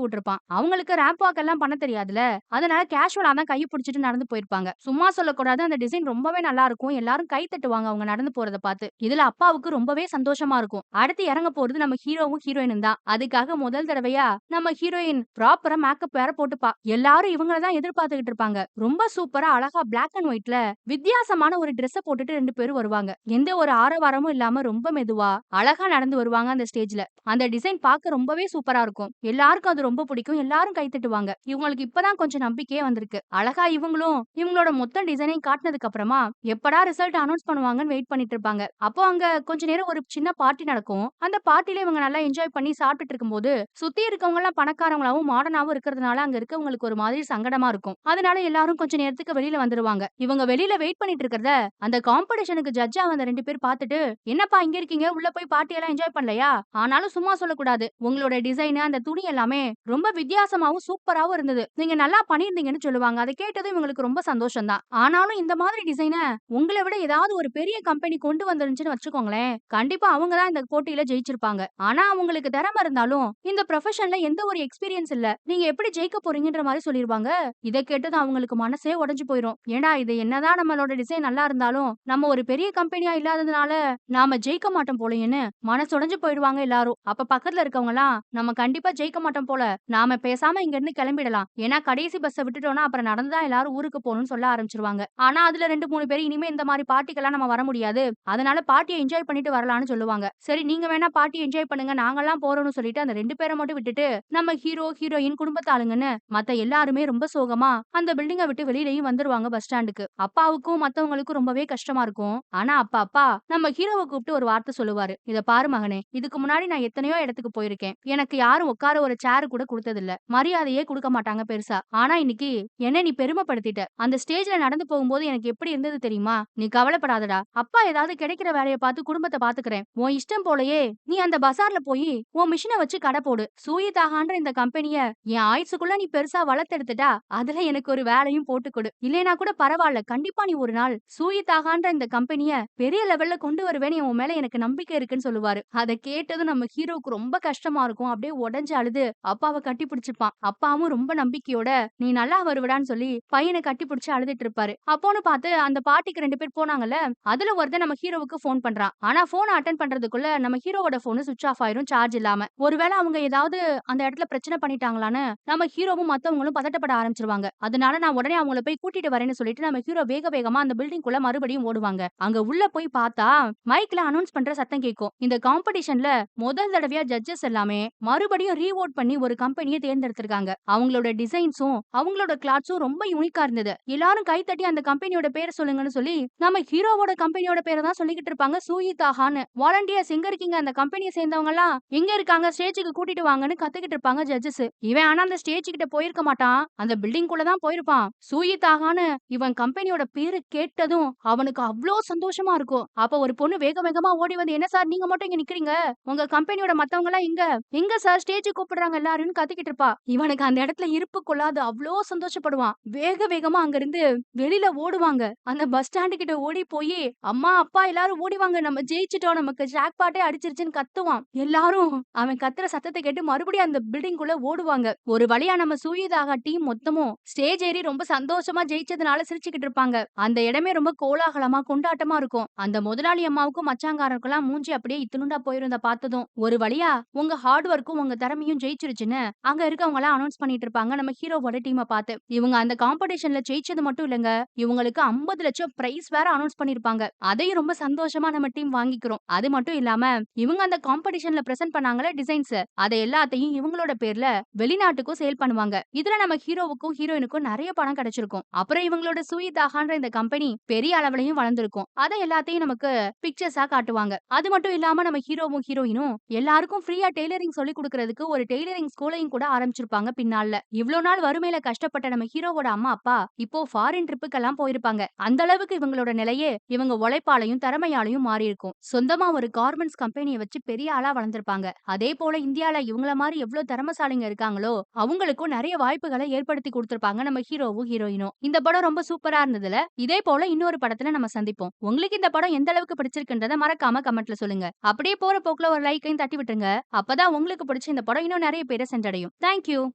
[SPEAKER 1] விட்டுருப்பான். அவங்களுக்கு ரேம்ப் வாக் எல்லாம் பண்ண தெரியாதுல்ல. அதனால கேஷுவலா தான் கைய புடிச்சுட்டு நடந்து போயிருப்பாங்க. சும்மா சொல்லக்கூடாது அந்த டிசைன் ரொம்பவே நல்லா இருக்கும். எல்லாரும் கை தட்டுவாங்க அவங்க நடந்து போறத பார்த்து. இதுல அப்பாவுக்கு ரொம்பவே சந்தோஷமா இருக்கும். அடுத்து இறங்க போறது நம்ம ஹீரோவும், ஹீரோயினும் தான். அதுக்காக முதல் தடவையா நம்ம ஹீரோயின் ப்ராப்பரா மேக்கப் வேற போட்டுப்பா. எல்லாரும் இவங்கள தான் எதிர்பார்த்துக்கிட்டு இருப்பாங்க. ரொம்ப சூப்பரா அழகா பிளாக் அண்ட் ஒயிட்ல வித்தியாசமான ஒரு டிரெஸ்ஸ போட்டுட்டு 2 பேரும் வருவாங்க. எந்த ஒரு ஆரவாரமும் இல்லாம ரொம்ப மெதுவா, அழகா நடந்து வருவாங்க அந்த ஸ்டேஜ்ல. அந்த டிசைன் பார்க்க ரொம்பவே சூப்பரா இருக்கும். எல்லாருக்கும் அது ரொம்ப பிடிக்கும். எல்லாரும் கை தட்டுவாங்க. இவங்களுக்கு இப்பதான் கொஞ்சம் நம்பிக்கையே வந்திருக்கு. அழகா இவங்களும் இவங்களோட மொத்த டிசைனையும் காட்டுனதுக்கு அப்புறமா எப்படா ரிசல்ட் அனௌன்ஸ் பண்ணுவாங்கன்னு வெயிட் பண்ணிட்டு இருப்பாங்க. அப்போ அங்க கொஞ்ச நேரம் ஒரு சின்ன பார்ட்டி நடக்கும். அந்த பார்ட்டில இவங்க நல்லா என்ஜாய் பண்ணி சாப்பிட்டுட்டு இருக்கும்போது, சுத்தி இருக்கவங்க எல்லாம் பணக்காரங்களாவும், மாடர்னாவும் இருக்கிறதுனால அங்க இருக்கவங்களுக்கு ஒரு மாதிரி சங்கடமா இருக்கும். அதனால எல்லாரும் கொஞ்ச நேரத்துக்கு வெளியில வந்துருவாங்க. இவங்க வெளியில வெயிட் பண்ணிட்டு இருக்கிறத அந்த காம்படிஷனுக்கு ஜட்ஜா வந்த 2 பேர் பார்த்துட்டு, "என்னப்பா இங்க இருக்கீங்க? உள்ள போய் பார்ட்டி எல்லாம் என்ஜாய் பண்ணலையா?" ஆனாலும் சும்மா சொல்லக்கூடாது. உங்களோட டிசைன் அந்த துணி எல்லாமே ரொம்ப வித்தியாசமாவும், சூப்பராவும் இருந்தது. நீங்க நல்லா பண்ணியிருந்தீங்கன்னு சொல்லுவாங்க. அத கேட்டதும் இவங்களுக்கு ரொம்ப சந்தோஷம் தான். ஆனாலும் இந்த மாதிரி டிசைன உங்கள விட ஏதாவது ஒரு பெரிய கம்பெனி கொண்டு வந்துருந்துச்சுன்னு வச்சுக்கோங்களேன், கண்டிப்பா அவங்க தான் இந்த போட்டியில ஜெயிச்சிருப்பாங்க. ஆனா அவங்களுக்கு திறமை இருந்தாலும், இந்த ப்ரொஃபஷன்ல எந்த ஒரு எக்ஸ்பீரியன்ஸ் இல்ல. நீங்க எப்படி ஜெயிக்க போறீங்கன்ற மாரி சொல்லிருவாங்க. இத கேட்டதும் அவங்களுக்கு மனசே உடைஞ்சு போயிரும். ஏன்டா இது என்னதான் நம்மளோட டிசைன் நல்லா இருந்தாலும், நம்ம ஒரு பெரிய கம்பெனியா இல்லாததுனால நாம ஜெயிக்க மாட்டோம் போலயேன்னு மனசொடைஞ்சு போயிடுவாங்க எல்லாரும். அப்ப பக்கத்துல இருக்கவங்கலாம், நம்ம கண்டிப்பா ஜெயிக்க மாட்டோம் போல. நாம பேசாம இங்க இருந்து கிளம்பிடலாம். ஏன்னா கடைசி பஸ்ஸ விட்டுட்டோம்னா அப்புறம் நடந்து தான் எல்லாரும் ஊருக்கு போணும்னு சொல்ல ஆரம்பிச்சுருவாங்க. ஆனா அதுல 2, 3 பேர் இனிமே இந்த மாரி பார்ட்டிக்கெல்லாம் நம்ம வர முடியாது. அதனால பார்ட்டிய என்ஜாய் பண்ணிட்டு வரலாம்னு சொல்லுவாங்க. சரி நீங்க வேணா பார்ட்டி என்ஜாய் பண்ணுங்க. நாங்கலாம் போறோம்னு சொல்லிட்டு அந்த 2 பேர மட்டும் விட்டுட்டு, நம்ம ஹீரோ, ஹீரோயின் குடும்பத்து ஆளுங்கன்னு மத்த எல்லாருமே ரொம்ப சோகமா அந்த பில்டிங்க விட்டு வெளியிலயும் வந்துருவாங்க பஸ் ஸ்டாண்டுக்கு. அப்பாவுக்கும் மத்தவங்களுக்கும் ரொம்பவே கஷ்டமா இருக்கும். ஆனா அப்பா நம்ம ஹீரோவ கூப்பிட்டு ஒரு வார்த்தை சொல்லுவாரு. "இத பாரு மகனே, இதுக்கு முன்னாடி நான் எத்தனையோ இடத்துக்கு போயிருக்கேன். எனக்கு யாரும் உட்கார ஒரு சேர் கூட குடுத்ததில்ல. மரியாதையே குடுக்க மாட்டாங்க பெருசா. ஆனா இன்னைக்கு என்ன நீ பெருமைப்படுத்திட்ட. அந்த ஸ்டேஜ்ல நடந்து போகும்போது எனக்கு எப்படி இருந்தது தெரியுமா? நீ கவலைப்படாதடா. அப்பா ஏதாவது கிடைக்கிற வேலைய பார்த்து குடும்பத்த பார்த்துக்கிறேன். உன் இஷ்டம் போலயே நீ அந்த பஜார்ல போய் உன் மிஷின வச்சு கடை போடு. சூயிதாகான்ற இந்த கம்பெனிய என் ஆயுசுக்குள்ள நீ பெருசா வளர்த்தெடுத்துட்டா, அதுல எனக்கு ஒரு வேலையும் போட்டு கொடு. இல்லைனா கூட பரவால்ல. கண்டிப்பா நீ ஒரு நாள் சூயிதாகான்ற இந்த கம்பெனிய பெரிய லெவல்ல கொண்டு வருவேன்னு உன் மேல எனக்கு நம்பிக்கை இருக்குன்னு சொல்லுவாரு. அத கேட்டதும் நம்ம ஹீரோவுக்கு ரொம்ப கஷ்டமா இருக்கும். அப்படியே உடைஞ்சு அழுது அப்பாவ கட்டி பிடிச்சுப்பான். அப்பாவும் ரொம்ப நம்பிக்கையோட நீ நல்லா வருவடான்னு சொல்லி பையன கட்டி பிடிச்சு அழுதுட்டு இருப்பாரு. அப்போன்னு பார்த்து அந்த பார்ட்டிக்கு 2 பேர் போனாங்கல்ல, அதுல ஒருத்தன் நம்ம ஹீரோவுக்கு ஃபோன் பண்றான். ஆனா ஃபோன் அட்டெண்ட் பண்றதுக்குள்ள நம்ம ஹீரோவோட ஃபோன் சுவிட்ச் ஆஃப் ஆயிரும் சார்ஜ் இல்லாம. ஒருவேளை அவங்க ஏதாவது அந்த இடத்துல பிரச்சனை பண்ணிட்டாங்களான்னு நம்ம ஹீரோவும் மத்தவங்களும் பதட்டப்பட ஆரம்பிச்சுருவாங்க. அதனால நான் உடனே அவங்கள போய் கூட்டிட்டு வரேன்னு சொல்லிட்டு நம்ம ஹீரோ வேக வேகமா அந்த பில்டிங்குள்ள மறுபடியும் ஓடுவாங்க. அங்க உள்ள போய் பார்த்தா மைக்ல அனௌன்ஸ் பண்ற சத்தம் கேட்கும். இந்த காம்படிஷன்ல முதல் தடவையா ஜட்ஜஸ் எல்லாமே மறுபடியும் ரீவோட் பண்ணி ஒரு கம்பெனியை தேர்ந்தெடுத்திருக்காங்க. அவங்களோட டிசைன்ஸும் அவங்களோட கிளாத்ஸும் ரொம்ப யூனிக்கா இருந்தது. எல்லாரும் கை தட்டி அந்த கம்பெனியோட பேரை சொல்லுங்கன்னு சொல்லி நம்ம ஹீரோவோட கம்பெனியோட பேரை தான் சொல்லிக்கிட்டு இருப்பாங்க. சூயிதாகான்னு. வாலண்டியர்ஸ் எங்க இருக்கீங்க? அந்த கம்பெனியை சேர்ந்தவங்க எல்லாம் எங்க இருக்காங்க? ஸ்டேஜுக்கு கூட்டிட்டு வாங்கன்னு கத்துக்கிட்டு இருப்பாங்க ஜட்ஜஸ். இவன் ஆனா அந்த ஸ்டேஜ் கிட்ட போயிருக்க மாட்டான். அந்த பில்டிங் குள்ள தான் போயிருப்பான். சூயிதாகான்னு இவன் கம்பெனியோட பேரு கேட்டதும் அவனுக்கு அவ்ளோ சந்தோஷமா இருக்கும். அப்ப ஒரு பொண்ணு வேக வேகமா ஓடி வந்து, "என்ன சார் நீங்க மட்டும் இங்க நிக்கிறீங்க? உங்க கம்பெனியோட மத்தவங்க எல்லாம் எங்க? எங்க சார் ஸ்டேஜுக்கு கூப்பிடுறாங்க எல்லாரும்" கத்திக்கிட்டு இருப்பா. இவனுக்கு அந்த இடத்துல இருப்பு கொள்ளாது. அவ்ளோ சந்தோஷப்படுவான். வேக வேகமா அங்க இருந்து வெளியில ஓடுவாங்க. அந்த பஸ் ஸ்டாண்டு கிட்ட ஓடி போய், "அம்மா, அப்பா எல்லாரும் ஓடி வாங்க. நம்ம ஜெயிச்சுட்டோம். நமக்கு ஜாக்பாட்டே அடிச்சிருச்சுன்னு" கத்துவான். எல்லாரும் அவன் கத்துற சத்தத்த கேட்டு மறுபடியும் அந்த பில்டிங்குள்ள ஓடுவாங்க. ஒரு வழியா நம்ம சூயிதாக டீம் மொத்தமும் ஸ்டேஜ் ஏறி ரொம்ப சந்தோஷமா ஜெயிச்சதுனால சிரிச்சுக்கிட்டு இருப்பாங்க. அந்த இடமே ரொம்ப கோலாகலமா, கொண்டாட்டமா இருக்கும். அந்த முதலாளி அம்மாவுக்கும் மச்சாங்காரருக்குலாம் மூஞ்சி அப்படியே இத்துணுண்டா போயிரும் இத பார்த்ததும். ஒரு வழியா உங்க ஹார்ட் ஒர்க்கும் உங்க திறமையும் ஜெயிச்சிருச்சுன்னு அங்க இருக்கவங்க எல்லாம் அனௌன்ஸ் பண்ணிட்டு இருப்பாங்க நம்ம ஹீரோவோட டீம பார்த்து. இவங்க அந்த காம்படிஷன்ல ஜெயிச்சது மட்டும் இல்லங்க. இவங்களுக்கு 50 லட்சம் பிரைஸ் வேற அனௌன்ஸ் பண்ணிருப்பாங்க. அதையும் ரொம்ப சந்தோஷமா நம்ம டீம் வாங்கிக்கிறோம். அது மட்டும் இல்லாம இவங்க அந்த காம்படிஷன்ல பிரசன்ட் பண்ணாங்கல்ல டிசைன்ஸ், அத எல்லாத்தையும் இவங்களோட பேர்ல வெளிநாட்டுக்கும் சேல் பண்ணுவாங்க. இதுல நம்ம ஹீரோவுக்கும் ஹீரோயினுக்கும் நெறைய பணம் கிடைச்சிருக்கும். அப்புறம் இவங்களோட சூயிதாகான்ற இந்த கம்பெனி பெரிய அளவுலயும் வளர்ந்திருக்கும். அத எல்லாத்தையும் நமக்கு பிக்சர்ஸா காட்டுவாங்க. அது மட்டும் இல்லாம நம்ம ஹீரோவும் ஹீரோயினும் எல்லாருக்கும் ஃப்ரீயா டெய்லரிங் சொல்லிக் குடுக்கறதுக்கு ஒரு டெய்லரிங் ஸ்கூலையும் கூட ஆரம்பிச்சிருப்பாங்க பின்னால. இவ்ளோ நாள் வறுமையில கஷ்டப்பட்ட நம்ம ஹீரோவோட அம்மா, அப்பா இப்போ ஃபாரின் ட்ரிப்புக்கெல்லாம் போயிருப்பாங்க. அந்த அளவுக்கு இவங்களோட நிலையே இவங்க உழைப்பாலயும், திறமையாலயும் மாறியிருக்கும். சொந்தமா ஒரு கார்மெண்ட்ஸ் கம்பெனிய வச்சு பெரிய ஆளா வளர்ந்திருப்பாங்க. அதே போல இந்தியால இவங்கள மாரி எவ்ளோ திறமைசாலிங்க இருக்காங்களோ, அவங்களுக்கும் நெறைய வாய்ப்புகள ஏற்படுத்தி குடுத்திருப்பாங்க நம்ம ஹீரோவும், ஹீரோயினும். இந்த படம் ரொம்ப சூப்பரா இருந்ததுல, இதே போல இன்னொரு படத்துல நம்ம சந்திப்போம். உங்களுக்கு இந்த படம் எந்த அளவுக்கு பிடிச்சிருக்குன்றத மறக்காம கமெண்ட்ல சொல்லுங்க. அப்படியே போற போக்குல ஒரு லைக்கையும் தட்டி விட்டுருங்க. அப்பதான் உங்களுக்கு பிடிச்ச இந்த படம் இன்னும் நெறைய பேர சென்றடையும். Thank you.